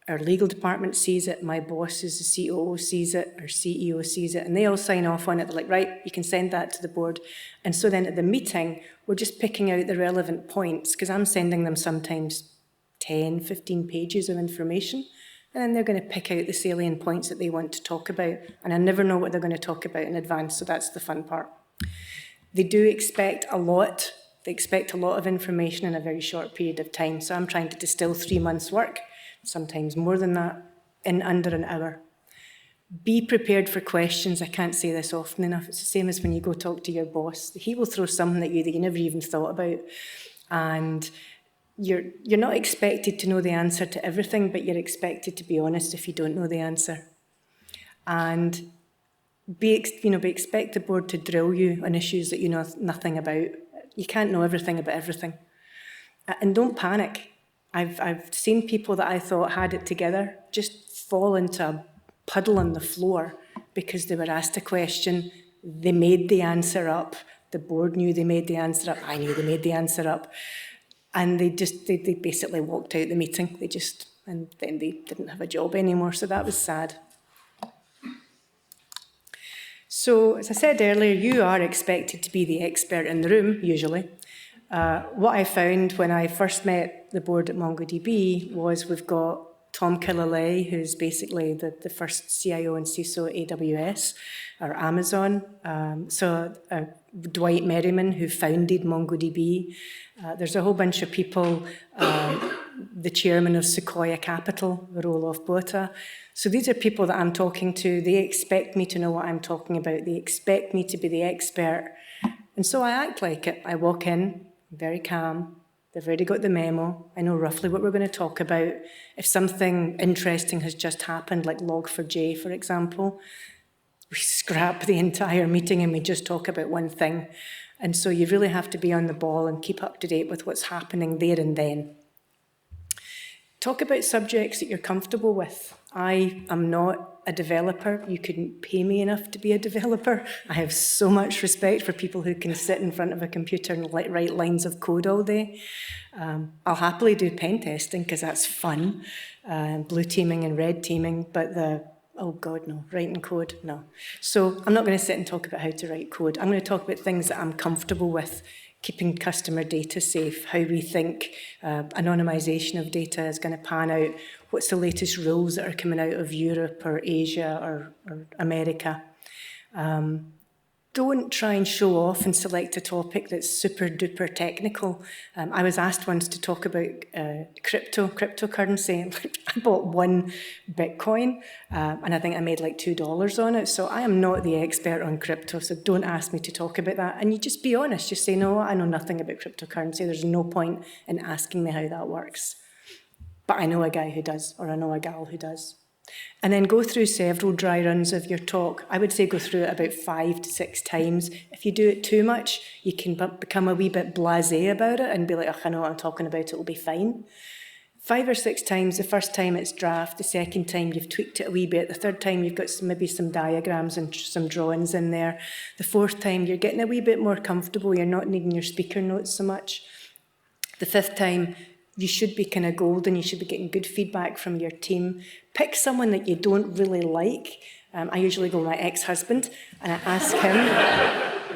our legal department sees it, my boss, as the COO, sees it, our CEO sees it, and they all sign off on it. They're like, "Right, you can send that to the board." And so then at the meeting, we're just picking out the relevant points, because I'm sending them sometimes 10, 15 pages of information. And then they're going to pick out the salient points that they want to talk about. And I never know what they're going to talk about in advance, so that's the fun part. They do expect a lot. They expect a lot of information in a very short period of time. So I'm trying to distill 3 months' work, sometimes more than that, in under an hour. Be prepared for questions. I can't say this often enough. It's the same as when you go talk to your boss. He will throw something at you that you never even thought about. And you're not expected to know the answer to everything, but you're expected to be honest if you don't know the answer. And expect the board to drill you on issues that you know nothing about. You can't know everything about everything. And don't panic. I've seen people that I thought had it together just fall into a puddle on the floor because they were asked a question, they made the answer up, the board knew they made the answer up, I knew they made the answer up, and they basically walked out the meeting. And then they didn't have a job anymore, so that was sad. So, as I said earlier, you are expected to be the expert in the room, usually. What I found when I first met the board at MongoDB was we've got Tom Killalay, who's basically the first CIO and CISO at AWS, or Amazon. Dwight Merriman, who founded MongoDB. There's a whole bunch of people, the chairman of Sequoia Capital, Roloff Bota. So these are people that I'm talking to. They expect me to know what I'm talking about. They expect me to be the expert. And so I act like it. I walk in, very calm. They've already got the memo. I know roughly what we're going to talk about. If something interesting has just happened, like Log4j, for example, we scrap the entire meeting and we just talk about one thing. And so you really have to be on the ball and keep up to date with what's happening there and then. Talk about subjects that you're comfortable with. I am not a developer. You couldn't pay me enough to be a developer. I have so much respect for people who can sit in front of a computer and write lines of code all day. I'll happily do pen testing because that's fun, blue teaming and red teaming, but oh God, no, writing code, no. So I'm not going to sit and talk about how to write code. I'm going to talk about things that I'm comfortable with, keeping customer data safe, how we think anonymisation of data is going to pan out, what's the latest rules that are coming out of Europe or Asia or America. Don't try and show off and select a topic that's super duper technical. I was asked once to talk about cryptocurrency. I bought one Bitcoin and I think I made like $2 on it. So I am not the expert on crypto, so don't ask me to talk about that. And you just be honest, just say, no, I know nothing about cryptocurrency. There's no point in asking me how that works. But I know a guy who does, or I know a gal who does. And then go through several dry runs of your talk. I would say go through it about 5 to 6 times. If you do it too much, you can become a wee bit blasé about it and be like, oh, I know what I'm talking about, it'll be fine. 5 or 6 times, the first time it's draft, the second time you've tweaked it a wee bit, the third time you've got maybe some diagrams and some drawings in there, the fourth time you're getting a wee bit more comfortable, you're not needing your speaker notes so much. The fifth time, you should be kind of golden, you should be getting good feedback from your team. Pick someone that you don't really like. I usually go with my ex-husband and I ask him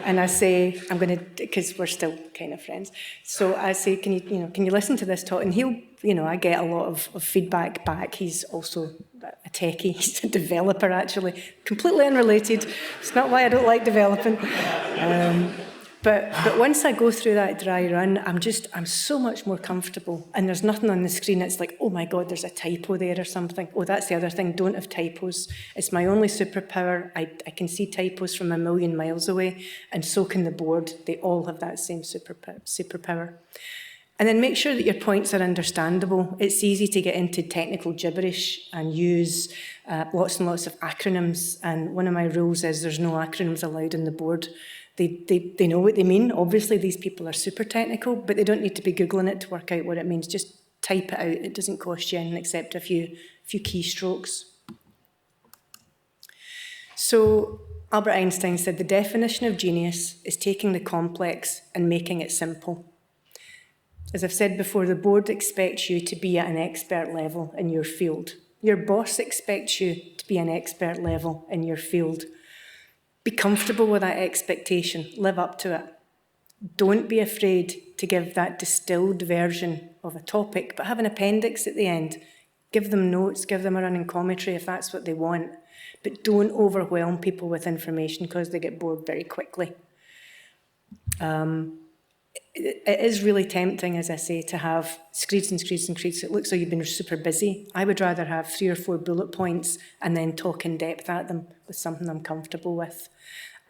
and I say, I'm going to, because we're still kind of friends. So I say, can you listen to this talk? And he'll, I get a lot of feedback back. He's also a techie, he's a developer actually, completely unrelated. It's not why I don't like developing. But once I go through that dry run, I'm so much more comfortable. And there's nothing on the screen that's like, oh my God, there's a typo there or something. Oh, that's the other thing, don't have typos. It's my only superpower. I can see typos from a million miles away, and so can the board. They all have that same superpower. And then make sure that your points are understandable. It's easy to get into technical gibberish and use lots and lots of acronyms. And one of my rules is there's no acronyms allowed on the board. They know what they mean. Obviously, these people are super technical, but they don't need to be Googling it to work out what it means. Just type it out. It doesn't cost you anything except a few keystrokes. So Albert Einstein said the definition of genius is taking the complex and making it simple. As I've said before, the board expects you to be at an expert level in your field. Your boss expects you to be an expert level in your field. Be comfortable with that expectation. Live up to it. Don't be afraid to give that distilled version of a topic, but have an appendix at the end. Give them notes, give them a running commentary if that's what they want, but don't overwhelm people with information because they get bored very quickly. It is really tempting, as I say, to have screeds and screeds and screeds. It looks like you've been super busy. I would rather have 3 or 4 bullet points and then talk in depth at them with something I'm comfortable with.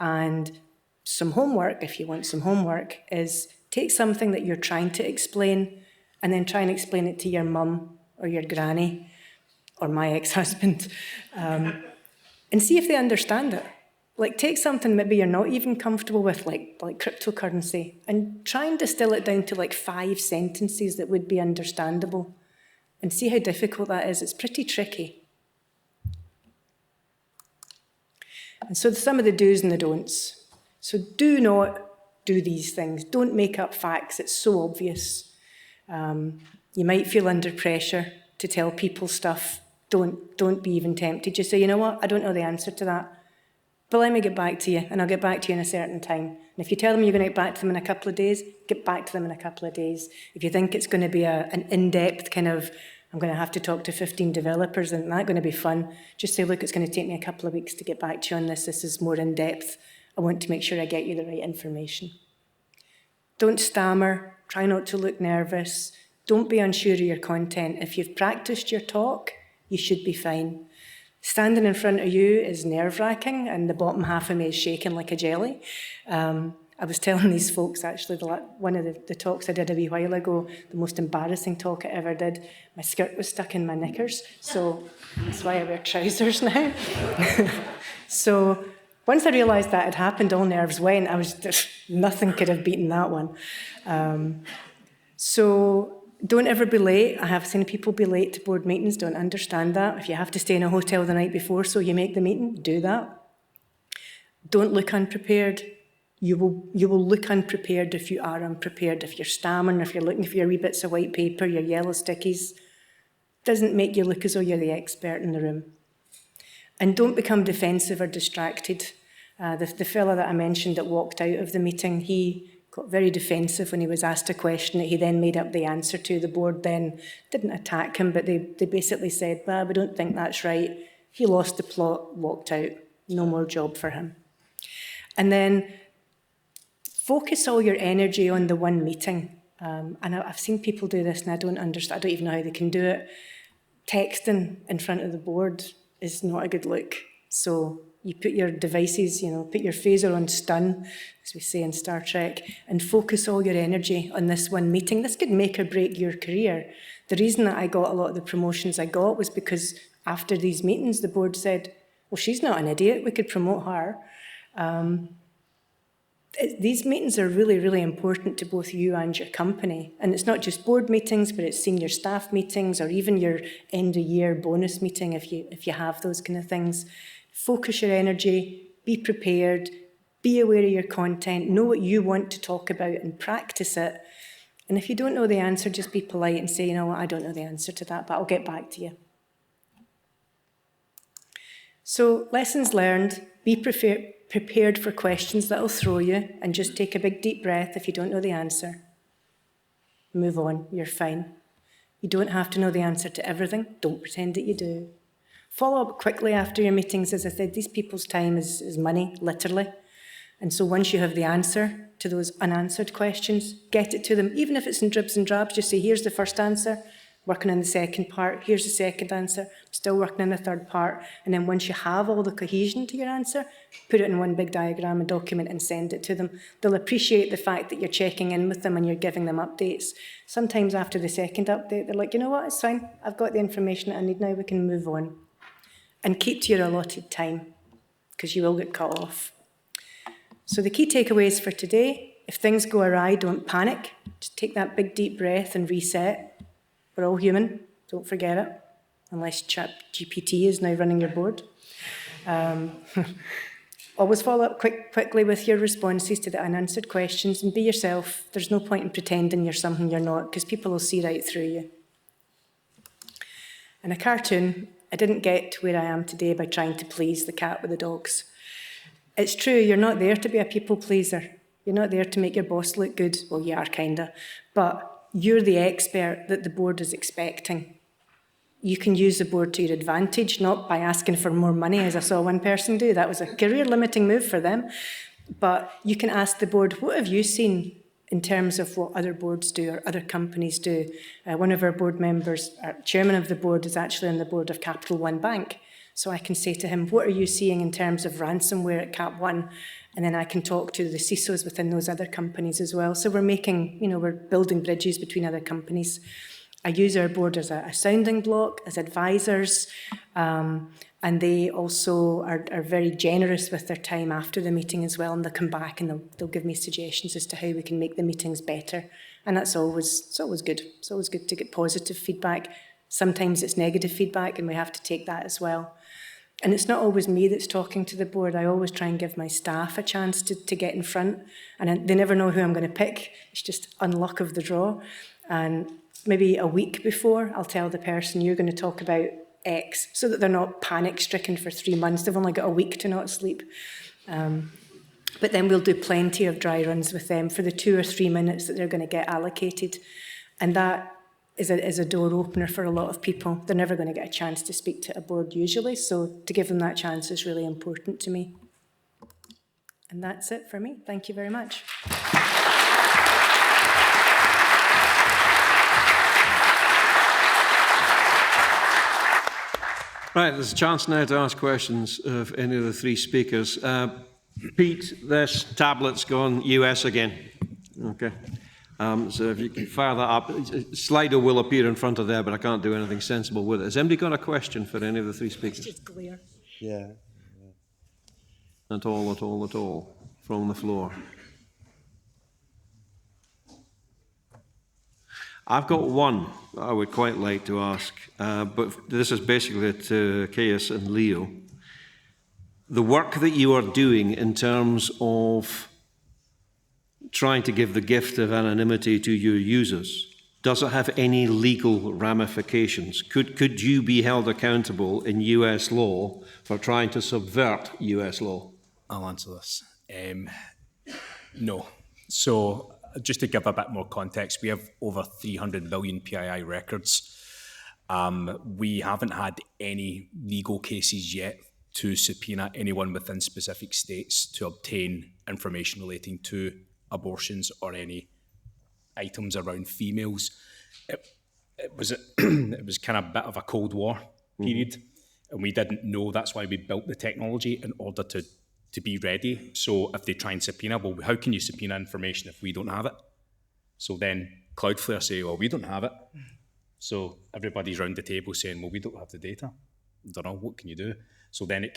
And some homework, if you want some homework, is take something that you're trying to explain and then try and explain it to your mum or your granny or my ex-husband and see if they understand it. Like, take something maybe you're not even comfortable with, like cryptocurrency, and try and distill it down to like 5 sentences that would be understandable and see how difficult that is. It's pretty tricky. And so some of the do's and the don'ts. So do not do these things. Don't make up facts. It's so obvious. You might feel under pressure to tell people stuff. Don't be even tempted. Just say, you know what, I don't know the answer to that. But let me get back to you, and I'll get back to you in a certain time. And if you tell them you're going to get back to them in a couple of days, get back to them in a couple of days. If you think it's going to be an in-depth kind of, I'm going to have to talk to 15 developers, and that's going to be fun, just say, look, it's going to take me a couple of weeks to get back to you on this. This is more in-depth. I want to make sure I get you the right information. Don't stammer. Try not to look nervous. Don't be unsure of your content. If you've practiced your talk, you should be fine. Standing in front of you is nerve-wracking, and the bottom half of me is shaking like a jelly. I was telling these folks, actually, one of the talks I did a wee while ago, the most embarrassing talk I ever did, my skirt was stuck in my knickers, so that's why I wear trousers now. So once I realised that had happened, all nerves went. Nothing could have beaten that one. So don't ever be late. I have seen people be late to board meetings, don't understand that. If you have to stay in a hotel the night before so you make the meeting, do that. Don't look unprepared. You will look unprepared if you are unprepared. If you're stammering, if you're looking for your wee bits of white paper, your yellow stickies, doesn't make you look as though you're the expert in the room. And don't become defensive or distracted. The fellow that I mentioned that walked out of the meeting, he got very defensive when he was asked a question that he then made up the answer to. The board then didn't attack him, but they basically said, well, we don't think that's right. He lost the plot, walked out. No more job for him. And then focus all your energy on the one meeting. And I've seen people do this, and I don't understand. I don't even know how they can do it. Texting in front of the board is not a good look. So you put your devices, put your phaser on stun, as we say in Star Trek, and focus all your energy on this one meeting. This could make or break your career. The reason that I got a lot of the promotions I got was because after these meetings, the board said, well, she's not an idiot, we could promote her. These meetings are really, really important to both you and your company. And it's not just board meetings, but it's senior staff meetings or even your end-of-year bonus meeting if you have those kind of things. Focus your energy, be prepared, be aware of your content, know what you want to talk about and practice it. And if you don't know the answer, just be polite and say, you know what, I don't know the answer to that, but I'll get back to you. So lessons learned, be prepared for questions that'll throw you, and just take a big deep breath if you don't know the answer. Move on, you're fine. You don't have to know the answer to everything, don't pretend that you do. Follow up quickly after your meetings. As I said, these people's time is money, literally. And so once you have the answer to those unanswered questions, get it to them. Even if it's in dribs and drabs, just say, here's the first answer, working on the second part, here's the second answer, still working on the third part. And then once you have all the cohesion to your answer, put it in one big diagram and document and send it to them. They'll appreciate the fact that you're checking in with them and you're giving them updates. Sometimes after the second update, they're like, you know what, it's fine. I've got the information that I need now, we can move on. And keep to your allotted time, because you will get cut off. So the key takeaways for today: if things go awry, don't panic. Just take that big deep breath and reset. We're all human, don't forget it, unless ChatGPT is now running your board. Always follow up quickly with your responses to the unanswered questions, and be yourself. There's no point in pretending you're something you're not, because people will see right through you. In a cartoon, I didn't get to where I am today by trying to please the cat with the dogs. It's true, you're not there to be a people pleaser. You're not there to make your boss look good. Well, you are, kinda. But you're the expert that the board is expecting. you can use the board to your advantage, not by asking for more money, as I saw one person do. That was a career-limiting move for them. But you can ask the board, what have you seen in terms of what other boards do or other companies do? One of our board members, our chairman of the board, is actually on the board of Capital One Bank. So I can say to him, what are you seeing in terms of ransomware at Cap One? And then I can talk to the CISOs within those other companies as well. So we're making, we're building bridges between other companies. I use our board as a sounding block, as advisors, and they also are very generous with their time after the meeting as well, and they'll come back and they'll give me suggestions as to how we can make the meetings better. And it's always good. It's always good to get positive feedback. Sometimes it's negative feedback, and we have to take that as well. And it's not always me that's talking to the board. I always try and give my staff a chance to get in front, and they never know who I'm going to pick. It's just unluck of the draw. And maybe a week before, I'll tell the person, you're going to talk about X, so that they're not panic-stricken for 3 months. They've only got a week to not sleep. But then we'll do plenty of dry runs with them for the 2 or 3 minutes that they're going to get allocated. And that is a door opener for a lot of people. They're never going to get a chance to speak to a board usually, so to give them that chance is really important to me. And that's it for me. Thank you very much. Right, there's a chance now to ask questions of any of the three speakers. Pete, this tablet's gone US again. Okay. So if you can fire that up, Slido will appear in front of there, but I can't do anything sensible with it. Has anybody got a question for any of the three speakers? It's just clear. Yeah. At all, from the floor. I've got one I would quite like to ask, but this is basically to Kajus and Leo. The work that you are doing in terms of trying to give the gift of anonymity to your users, does it have any legal ramifications? Could you be held accountable in US law for trying to subvert US law? I'll answer this. No. So just to give a bit more context, we have over 300 million PII records. We haven't had any legal cases yet to subpoena anyone within specific states to obtain information relating to abortions or any items around females. It was kind of a bit of a Cold War period, and we didn't know. That's why we built the technology in order to be ready. So if they try and subpoena, well, how can you subpoena information if we don't have it? So then Cloudflare say, well, we don't have it. So everybody's around the table saying, well, we don't have the data. I don't know, what can you do? So then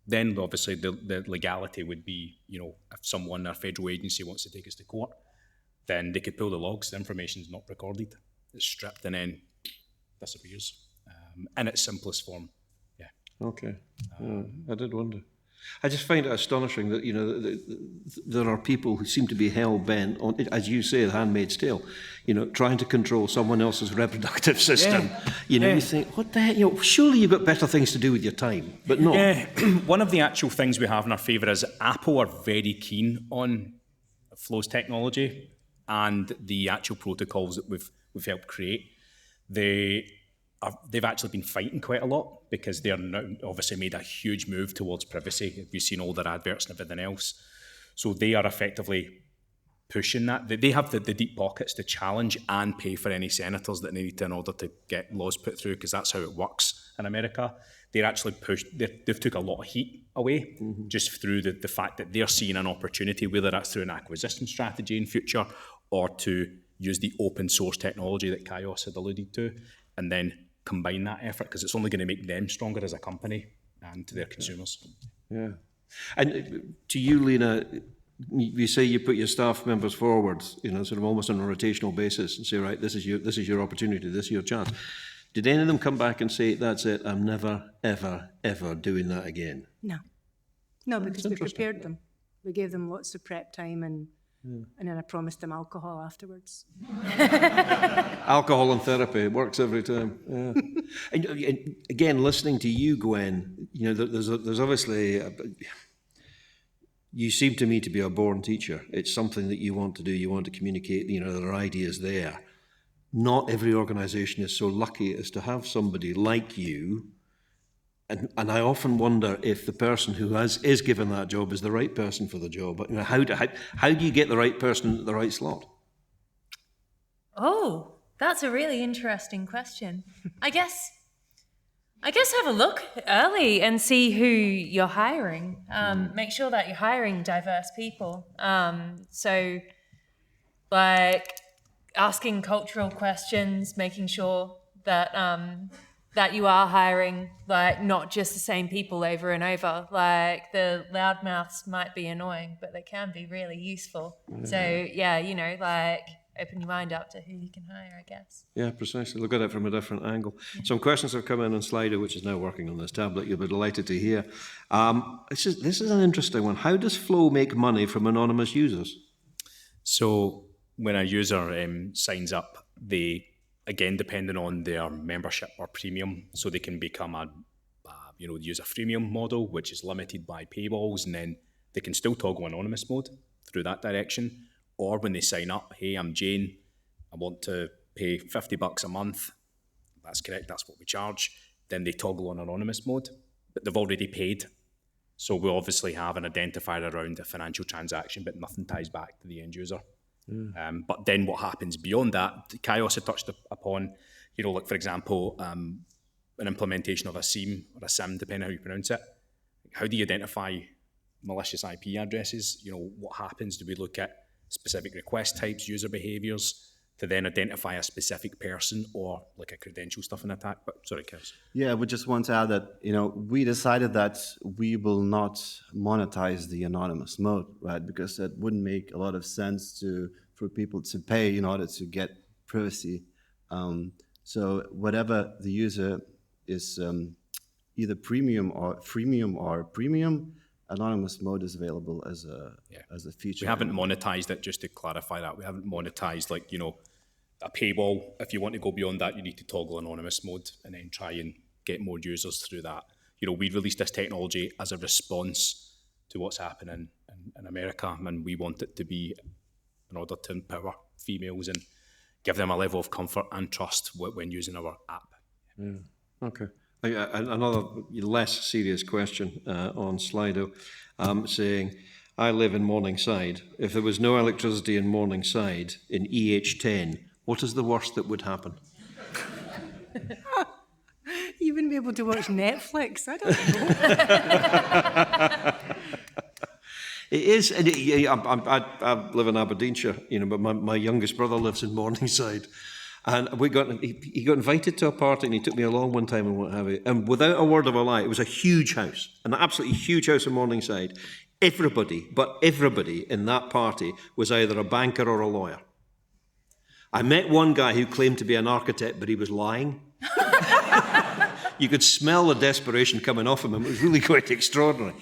then obviously the legality would be, if someone, a federal agency wants to take us to court, then they could pull the logs, the information's not recorded, it's stripped and then disappears in its simplest form. Yeah. Okay. I did wonder. I just find it astonishing that, there are people who seem to be hell-bent on, as you say, the Handmaid's Tale, trying to control someone else's reproductive system. You think, what the heck, surely you've got better things to do with your time, but no. Yeah. One of the actual things we have in our favour is Apple are very keen on Flow's technology and the actual protocols that we've helped create. They've actually been fighting quite a lot because they're now obviously made a huge move towards privacy. We've seen all their adverts and everything else. So they are effectively pushing that. They have the deep pockets to challenge and pay for any senators that they need to in order to get laws put through, because that's how it works in America. They're actually they've took a lot of heat away just through the fact that they're seeing an opportunity, whether that's through an acquisition strategy in future or to use the open source technology that Kajus had alluded to, and then combine that effort, because it's only going to make them stronger as a company and to their consumers. Yeah. And to you, Lena, you say you put your staff members forward, sort of almost on a rotational basis and say, right, this is your opportunity, this is your chance. Did any of them come back and say, that's it, I'm never, ever, ever doing that again? No, because we prepared them. We gave them lots of prep time and then I promised them alcohol afterwards. Alcohol and therapy, it works every time. Yeah. And again, listening to you, Gwen, there's obviously, you seem to me to be a born teacher. It's something that you want to do, you want to communicate, there are ideas there. not every organisation is so lucky as to have somebody like you. And I often wonder if the person who is given that job is the right person for the job. But, you know, how do you get the right person at the right slot? Oh, that's a really interesting question. I guess have a look early and see who you're hiring. Make sure that you're hiring diverse people. So, like, asking cultural questions, making sure that that you are hiring, like, not just the same people over and over. Like, the loudmouths might be annoying, but they can be really useful. So, yeah, you know, like, open your mind up to who you can hire, I guess. Yeah, precisely. Look at it from a different angle. Yeah. Some questions have come in on Slido, which is now working on this tablet. You'll be delighted to hear. This is an interesting one. How does Flow make money from anonymous users? So when a user signs up, they, again, depending on their membership or premium, so they can become use a freemium model, which is limited by paywalls, and then they can still toggle anonymous mode through that direction. Or when they sign up, hey, I'm Jane, I want to pay $50 a month. That's correct, that's what we charge. Then they toggle on anonymous mode, but they've already paid. So we obviously have an identifier around a financial transaction, but nothing ties back to the end user. But then what happens beyond that, Kajus had touched upon, like for example, an implementation of a SIEM or a SIM, depending on how you pronounce it. How do you identify malicious IP addresses? What happens? Do we look at specific request types, user behaviors, to then identify a specific person or like a credential stuff in attack? But sorry, Kajus. Yeah, we just want to add that, we decided that we will not monetize the anonymous mode, right? Because that wouldn't make a lot of sense for people to pay in order to get privacy. So whatever the user is either premium or freemium or premium, anonymous mode is available as a feature. We haven't monetized it, just to clarify that. We haven't monetized a paywall. If you want to go beyond that, you need to toggle anonymous mode and then try and get more users through that. We released this technology as a response to what's happening in America, and we want it to be in order to empower females and give them a level of comfort and trust when using our app. Yeah. Okay. Another less serious question on Slido, saying, I live in Morningside. If there was no electricity in Morningside in EH10, what is the worst that would happen? You wouldn't be able to watch Netflix, I don't know. It is. I live in Aberdeenshire, but my youngest brother lives in Morningside. And he got invited to a party, and he took me along one time and what have you. And without a word of a lie, it was a huge house, an absolutely huge house in Morningside. Everybody in that party was either a banker or a lawyer. I met one guy who claimed to be an architect, but he was lying. You could smell the desperation coming off him. It was really quite extraordinary.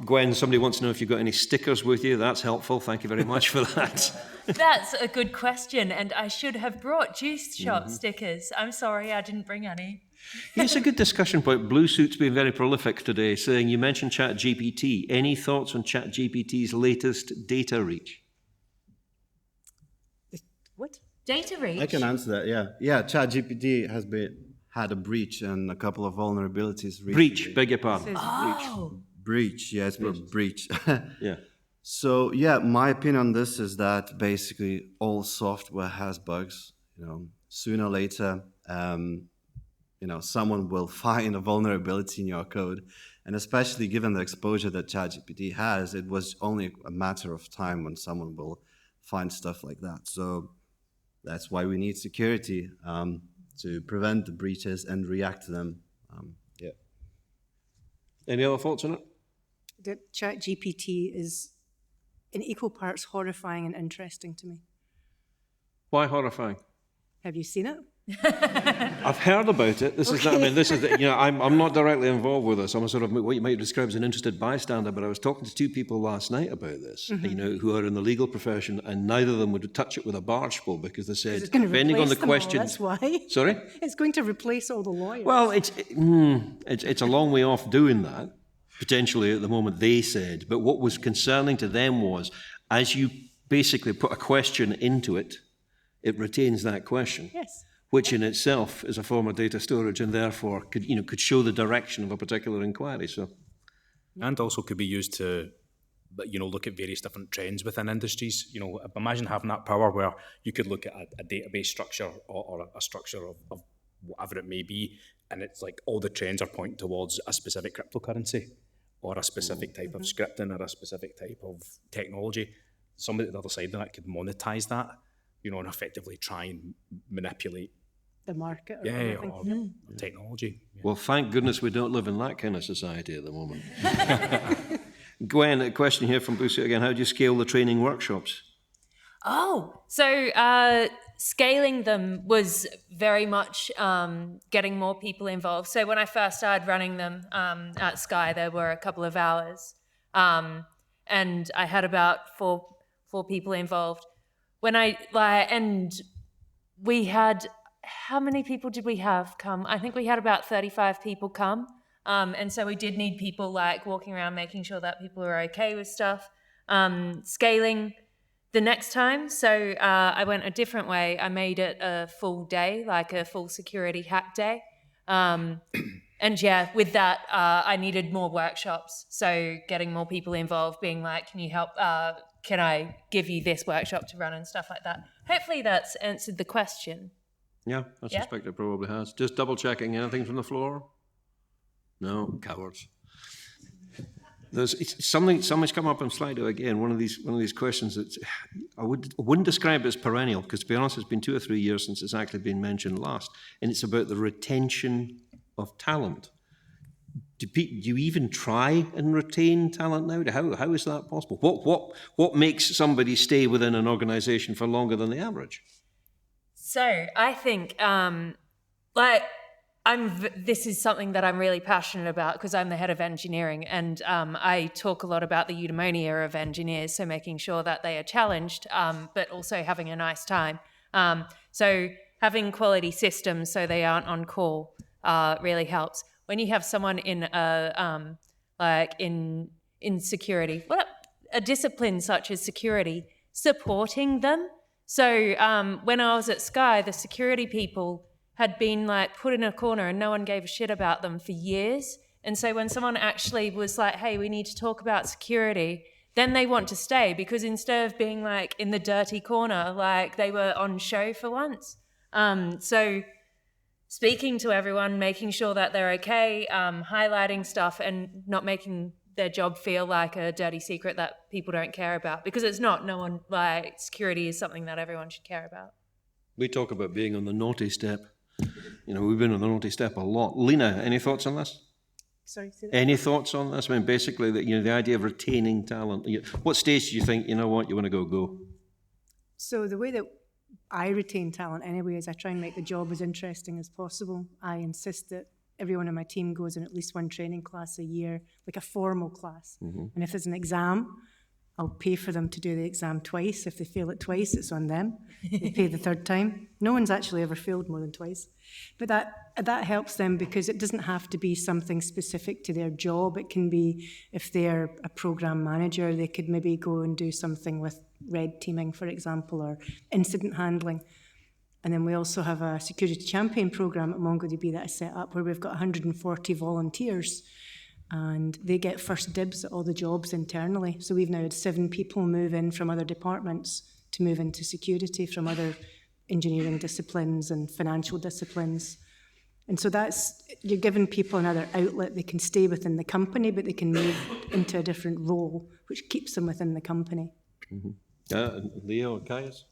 Gwen, somebody wants to know if you've got any stickers with you. That's helpful. Thank you very much for that. That's a good question, and I should have brought Juice Shop stickers. I'm sorry, I didn't bring any. It's a good discussion point. Blue Suit's been very prolific today, saying you mentioned ChatGPT. Any thoughts on ChatGPT's latest data reach? What? Data reach? I can answer that, yeah. Yeah, ChatGPT had a breach and a couple of vulnerabilities. Breach, beg your pardon. Breach, yeah, it's breach. Yeah. So, yeah, my opinion on this is that basically all software has bugs. Sooner or later, someone will find a vulnerability in your code. And especially given the exposure that ChatGPT has, it was only a matter of time when someone will find stuff like that. So that's why we need security to prevent the breaches and react to them. Yeah. Any other thoughts on it? That ChatGPT is in equal parts horrifying and interesting to me. Why horrifying? Have you seen it? I've heard about it. I'm not directly involved with this. I'm a sort of what you might describe as an interested bystander, but I was talking to two people last night about this, who are in the legal profession, and neither of them would touch it with a barge pole because they said, depending on the question. That's why. Sorry? It's going to replace all the lawyers. Well, it's a long way off doing that, potentially at the moment, they said. But what was concerning to them was, as you basically put a question into it, it retains that question. Yes. Which in itself is a form of data storage and therefore could show the direction of a particular inquiry. So, and also could be used to, look at various different trends within industries. Imagine having that power where you could look at a database structure or a structure of whatever it may be, and it's like all the trends are pointing towards a specific cryptocurrency or a specific type of scripting or a specific type of technology. Somebody at the other side of that could monetize that, and effectively try and manipulate The market. or technology. Yeah. well, thank goodness we don't live in that kind of society at the moment. Gwen, a question here from Bruce again. How do you scale the training workshops? So scaling them was very much getting more people involved. So when I first started running them at Sky, there were a couple of hours, and I had about four people involved. And we had, how many people did we have come? I think we had about 35 people come. And so we did need people walking around making sure that people were okay with stuff. Scaling the next time, so I went a different way. I made it a full day, like a full security hack day. And yeah, with that, I needed more workshops. So getting more people involved, being like, can you help, can I give you this workshop to run and stuff like that. Hopefully that's answered the question. Yeah, I suspect it probably has. Just double checking, anything from the floor? No, cowards. Something's come up on Slido again. One of these questions that I wouldn't describe it as perennial, because to be honest, it's been 2 or 3 years since it's actually been mentioned last, and it's about the retention of talent. Do you even try and retain talent now? How is that possible? What makes somebody stay within an organisation for longer than the average? So I think this is something that I'm really passionate about because I'm the head of engineering, and I talk a lot about the eudaimonia of engineers, so making sure that they are challenged, but also having a nice time. So having quality systems so they aren't on call really helps. When you have someone in in security, a discipline such as security, supporting them. So when I was at Sky, the security people had been put in a corner and no one gave a shit about them for years. And so when someone actually was like, hey, we need to talk about security, then they want to stay, because instead of being in the dirty corner, they were on show for once. So speaking to everyone, making sure that they're okay, highlighting stuff and not making their job feel like a dirty secret that people don't care about, because it's not. No one, security is something that everyone should care about. We talk about being on the naughty step. We've been on the naughty step a lot. Lena, any thoughts on this? Sorry, say that. Any thoughts on this? I mean, basically, the idea of retaining talent. What stage do you think, you want to go? So the way that I retain talent anyway is I try and make the job as interesting as possible. I insist that everyone on my team goes in at least one training class a year, like a formal class. Mm-hmm. And if there's an exam, I'll pay for them to do the exam twice. If they fail it twice, it's on them. They pay the third time. No one's actually ever failed more than twice. But that helps them, because it doesn't have to be something specific to their job. It can be, if they're a program manager, they could maybe go and do something with red teaming, for example, or incident handling. And then we also have a security champion program at MongoDB that I set up, where we've got 140 volunteers, and they get first dibs at all the jobs internally. So we've now had 7 people move in from other departments to move into security from other engineering disciplines and financial disciplines. And so you're giving people another outlet. They can stay within the company, but they can move into a different role, which keeps them within the company. Mm-hmm. Leo, Kajus?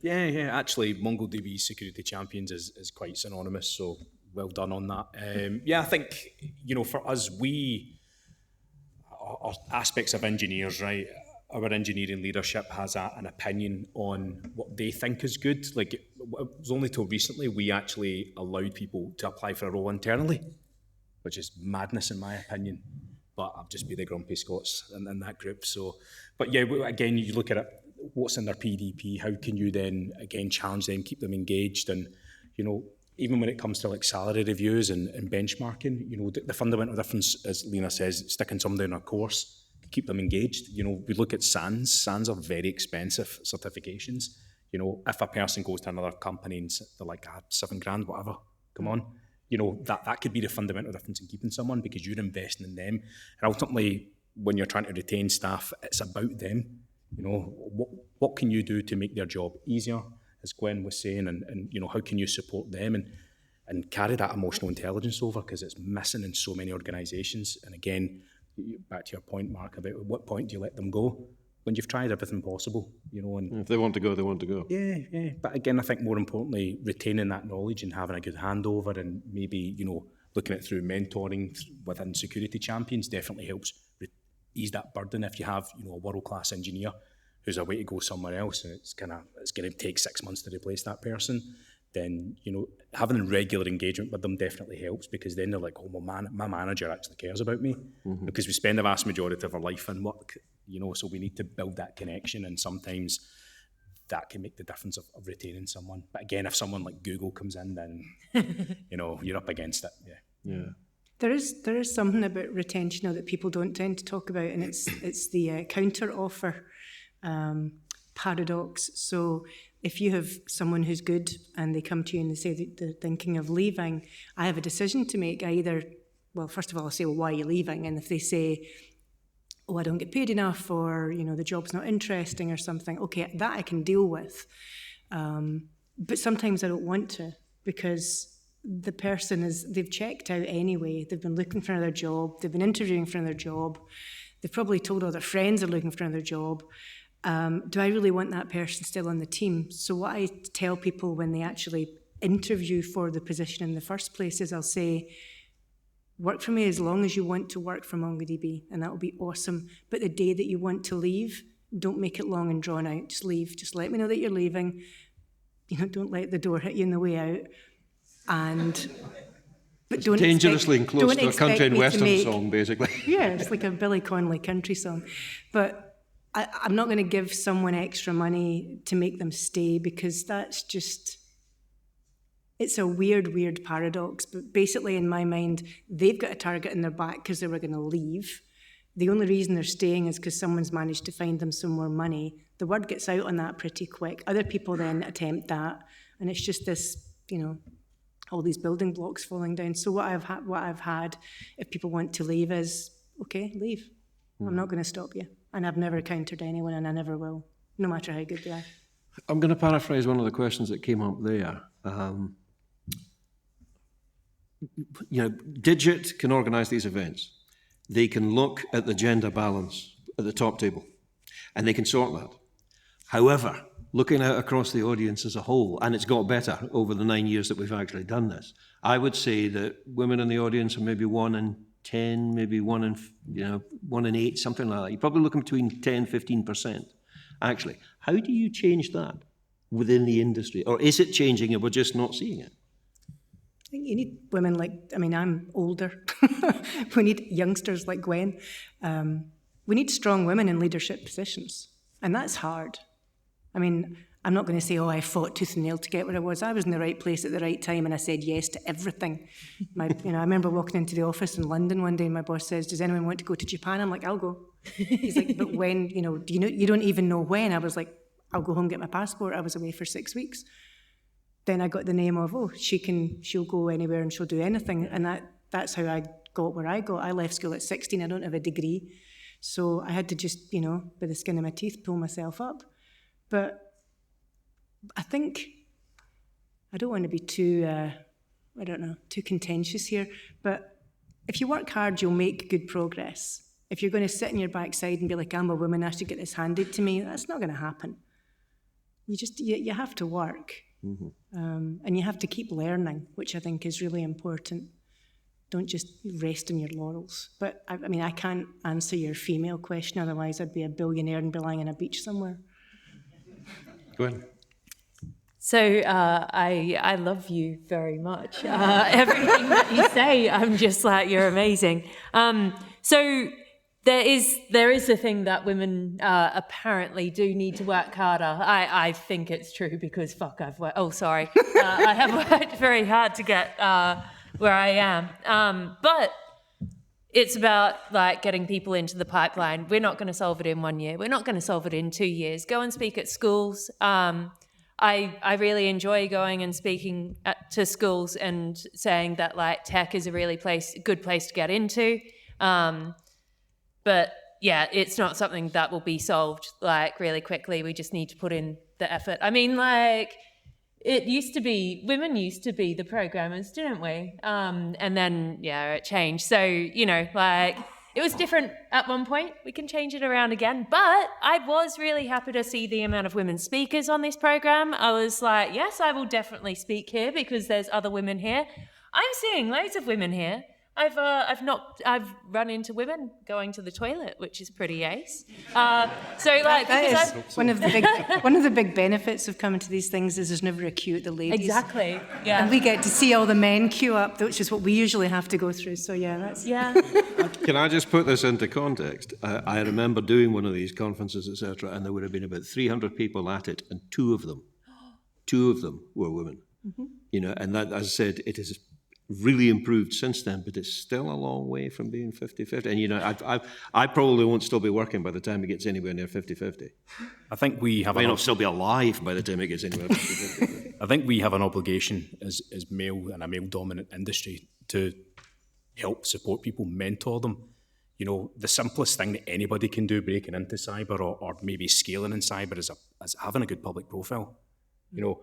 Yeah. Actually, MongoDB Security Champions is quite synonymous, so well done on that. I think, for us, our aspects of engineers, right? Our engineering leadership has an opinion on what they think is good. It was only till recently we actually allowed people to apply for a role internally, which is madness in my opinion. But I'll just be the grumpy Scots in that group. So, but yeah, again, you look at it, what's in their PDP, how can you then, again, challenge them, keep them engaged, and, even when it comes to salary reviews and benchmarking, the fundamental difference, as Lena says, sticking somebody on a course keep them engaged. You know, we look at SANs. SANs are very expensive certifications. You know, if a person goes to another company and they're like, $7,000, whatever, come on. You know, that could be the fundamental difference in keeping someone, because you're investing in them. And ultimately, when you're trying to retain staff, it's about them. You know, what can you do to make their job easier, as Gwen was saying, and you know, how can you support them and carry that emotional intelligence over, because it's missing in so many organisations. And again, back to your point, Mark, about at what point do you let them go? When you've tried everything possible, you know. And if they want to go, they want to go. Yeah. But again, I think more importantly, retaining that knowledge and having a good handover, and maybe, you know, looking at through mentoring within security champions definitely helps ease that burden. If you have, you know, a world-class engineer who's away to go somewhere else, and it's going to take 6 months to replace that person, then, you know, having regular engagement with them definitely helps, because then they're like, oh, well, my manager actually cares about me, because we spend the vast majority of our life in work, you know, so we need to build that connection, and sometimes that can make the difference of retaining someone. But again, if someone like Google comes in, then, you know, you're up against it. Yeah. There is something about retention now that people don't tend to talk about, and it's the counter offer paradox. So if you have someone who's good and they come to you and they say that they're thinking of leaving, I have a decision to make. First of all, I'll say, well, why are you leaving? And if they say, oh, I don't get paid enough, or, you know, the job's not interesting or something, okay, that I can deal with. But sometimes I don't want to, because the person they've checked out anyway. They've been looking for another job. They've been interviewing for another job. They've probably told all their friends they're looking for another job. Do I really want that person still on the team? So what I tell people when they actually interview for the position in the first place is I'll say, work for me as long as you want to work for MongoDB, and that will be awesome. But the day that you want to leave, don't make it long and drawn out. Just leave. Just let me know that you're leaving. You know, don't let the door hit you on the way out. But don't dangerously close to a country and western song, basically. Yeah, it's like a Billy Connolly country song. But I'm not going to give someone extra money to make them stay, because that's just, it's a weird paradox. But basically, in my mind, they've got a target in their back because they were going to leave. The only reason they're staying is because someone's managed to find them some more money. The word gets out on that pretty quick. Other people then attempt that, and it's just this, you know, all these building blocks falling down. So what I've had, if people want to leave, is, okay, leave. I'm not going to stop you. And I've never countered anyone, and I never will, no matter how good they are. I'm going to paraphrase one of the questions that came up there. You know, Digit can organise these events. They can look at the gender balance at the top table, and they can sort that. However, looking out across the audience as a whole, and it's got better over the 9 years that we've actually done this, I would say that women in the audience are maybe 1 in 10, maybe 1 in 8, something like that. You're probably looking between 10, 15%. Actually, how do you change that within the industry? Or is it changing and we're just not seeing it? I think you need women I'm older. We need youngsters like Gwen. We need strong women in leadership positions, and that's hard. I mean, I'm not going to say, oh, I fought tooth and nail to get where I was. I was in the right place at the right time, and I said yes to everything. I remember walking into the office in London one day, and my boss says, does anyone want to go to Japan? I'm like, I'll go. He's like, but when, do you don't even know when? I was like, I'll go home and get my passport. I was away for 6 weeks. Then I got the name of, she'll go anywhere and she'll do anything. And that's how I got where I got. I left school at 16. I don't have a degree. So I had to just, by the skin of my teeth, pull myself up. But I think, I don't want to be too contentious here, but if you work hard, you'll make good progress. If you're going to sit on your backside and be like, I'm a woman, I should get this handed to me, that's not going to happen. You have to work. Mm-hmm. And you have to keep learning, which I think is really important. Don't just rest on your laurels. But I can't answer your female question, otherwise I'd be a billionaire and be lying on a beach somewhere. Gwen. So I love you very much. Everything that you say, I'm just like, you're amazing. So there is a thing that women apparently do need to work harder. I think it's true because I've worked. Oh, sorry. I have worked very hard to get where I am. But it's about like getting people into the pipeline. We're not going to solve it in 1 year. We're not going to solve it in 2 years. Go and speak at schools. I really enjoy going and speaking to schools and saying that like tech is a really good place to get into. But yeah, it's not something that will be solved like really quickly. We just need to put in the effort. I mean, like women used to be the programmers, didn't we? And then, yeah, it changed. So, you know, like it was different at one point. We can change it around again. But I was really happy to see the amount of women speakers on this program. I was like, yes, I will definitely speak here because there's other women here. I'm seeing loads of women here. I've run into women going to the toilet, which is pretty ace. That is one of the big benefits of coming to these things is there's never a queue at the ladies. Exactly. Yeah. And we get to see all the men queue up, which is what we usually have to go through. So yeah. Can I just put this into context? I remember doing one of these conferences, etc., and there would have been about 300 people at it, and two of them were women. Mm-hmm. You know, and that, as I said, it is really improved since then, but it's still a long way from being 50-50. And, you know, I probably won't still be working by the time it gets anywhere near 50-50. I think we have... I may not still be alive by the time it gets anywhere near 50-50. I think we have an obligation as male in a male-dominant industry to help support people, mentor them. You know, the simplest thing that anybody can do breaking into cyber or maybe scaling in cyber is having a good public profile. You know,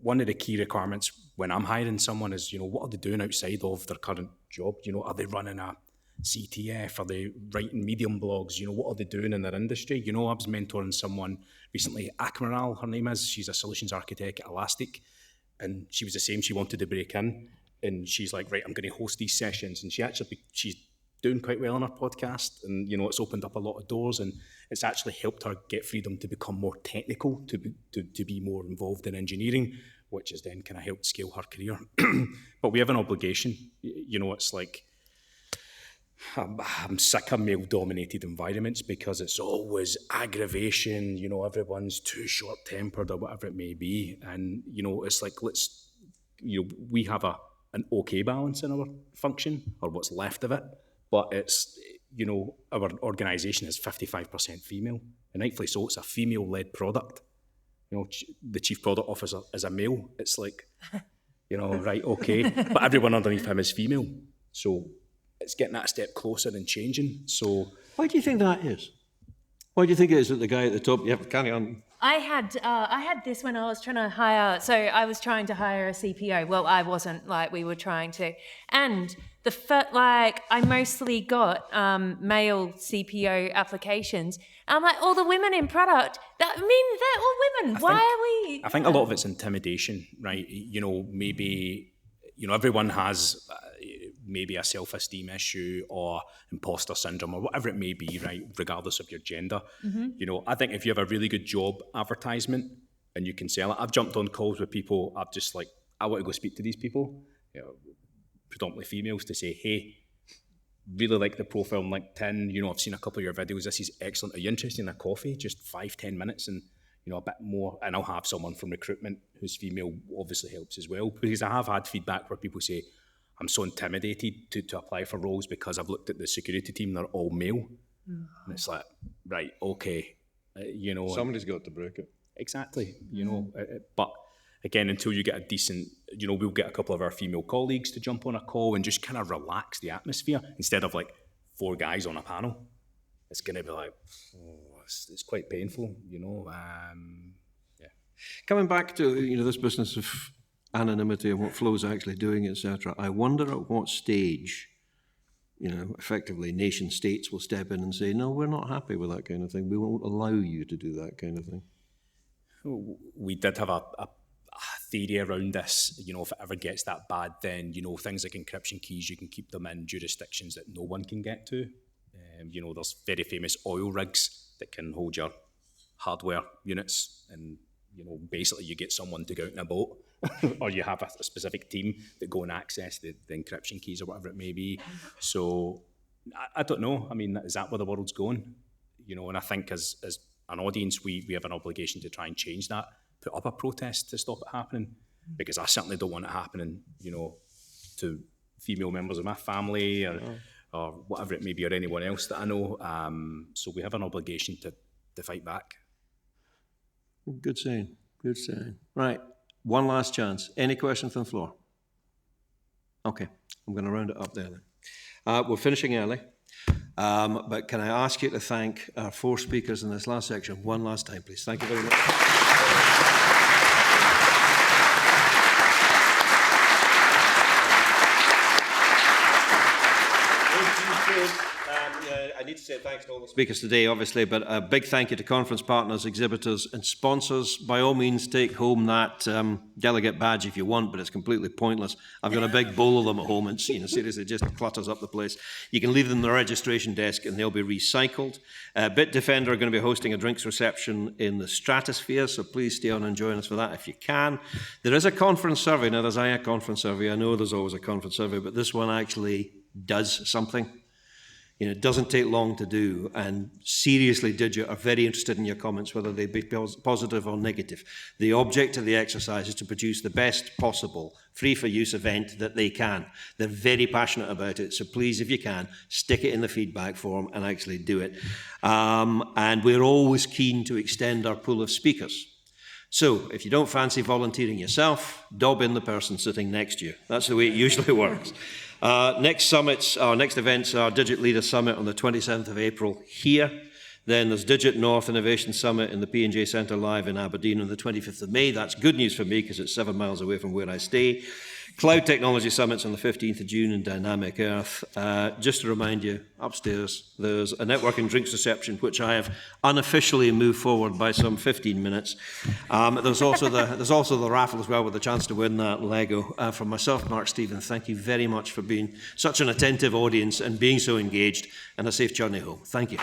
one of the key requirements when I'm hiring someone is, you know, what are they doing outside of their current job? You know, are they running a CTF? Are they writing Medium blogs? You know, what are they doing in their industry? You know, I was mentoring someone recently, Akmaral, her name is. She's a solutions architect at Elastic. And she was the same. She wanted to break in. And she's like, right, I'm going to host these sessions. And she's doing quite well on her podcast. And, you know, it's opened up a lot of doors. And it's actually helped her get freedom to become more technical, to be more involved in engineering, which has then kind of helped scale her career. But we have an obligation. You know, it's like, I'm sick of male-dominated environments because it's always aggravation, you know, everyone's too short-tempered or whatever it may be. And, you know, it's like, we have an okay balance in our function, or what's left of it, but it's, you know, our organisation is 55% female, and rightfully so. It's a female-led product. You know, the chief product officer is a male. It's like, you know, right, okay, but everyone underneath him is female. So it's getting that step closer and changing. So why do you think that is? Why do you think it is that the guy at the top? Yeah, carry on. I had this when I was trying to hire. So I was trying to hire a CPO. Well, I wasn't. Like, we were trying to, and I mostly got male CPO applications. I'm like, all the women in product. They're all women. Why are we? I think a lot of it's intimidation, right? You know, maybe, you know, everyone has maybe a self-esteem issue or imposter syndrome or whatever it may be, right? Regardless of your gender. Mm-hmm. You know, I think if you have a really good job advertisement and you can sell it, I've jumped on calls with people. I'm just like, I want to go speak to these people, you know, predominantly females, to say, hey, really like the profile on LinkedIn. You know, I've seen a couple of your videos. This is excellent. Are you interested in a coffee? Just 5-10 minutes and, you know, a bit more. And I'll have someone from recruitment who's female, obviously helps as well. Because I have had feedback where people say, I'm so intimidated to apply for roles because I've looked at the security team, they're all male. Mm. And it's like, right, okay. You know. Somebody's got to break it. Exactly. You know, but again, until you get a decent, you know, we'll get a couple of our female colleagues to jump on a call and just kind of relax the atmosphere instead of like 4 guys on a panel. It's going to be like, it's quite painful, you know. Yeah. Coming back to, you know, this business of anonymity and what Flow's actually doing, etc. I wonder at what stage, you know, effectively nation states will step in and say, no, we're not happy with that kind of thing. We won't allow you to do that kind of thing. We did have a theory around this. You know, if it ever gets that bad, then, you know, things like encryption keys, you can keep them in jurisdictions that no one can get to. You know, there's very famous oil rigs that can hold your hardware units, and, you know, basically you get someone to go out in a boat or you have a specific team that go and access the encryption keys or whatever it may be. So I don't know. I mean, is that where the world's going? You know, and I think as an audience, we have an obligation to try and change that, put up a protest to stop it happening, because I certainly don't want it happening, you know, to female members of my family or or whatever it may be, or anyone else that I know. So we have an obligation to fight back. Good saying. Good saying. Right. One last chance. Any questions from the floor? Okay. I'm going to round it up there then. We're finishing early. But can I ask you to thank our 4 speakers in this last section one last time, please? Thank you very much. I need to say thanks to all the speakers today, obviously, but a big thank you to conference partners, exhibitors and sponsors. By all means, take home that delegate badge if you want, but it's completely pointless. I've got a big bowl of them at home and seriously just clutters up the place. You can leave them in the registration desk and they'll be recycled. Bitdefender are going to be hosting a drinks reception in the Stratosphere, so please stay on and join us for that if you can. There is a conference survey. Now, there's a conference survey. I know there's always a conference survey, but this one actually does something. It doesn't take long to do, and seriously, Digit are very interested in your comments, whether they be positive or negative. The object of the exercise is to produce the best possible free-for-use event that they can. They're very passionate about it, so please, if you can, stick it in the feedback form and actually do it. And we're always keen to extend our pool of speakers. So, if you don't fancy volunteering yourself, dob in the person sitting next to you. That's the way it usually works. Next events are Digit Leader Summit on the 27th of April here. Then there's Digit North Innovation Summit in the P&J Centre Live in Aberdeen on the 25th of May. That's good news for me because it's 7 miles away from where I stay. Cloud Technology Summits on the 15th of June in Dynamic Earth. Just to remind you, upstairs there's a networking drinks reception, which I have unofficially moved forward by some 15 minutes. There's also the raffle as well, with the chance to win that Lego. From myself, Mark Stephen, thank you very much for being such an attentive audience and being so engaged, and a safe journey home. Thank you.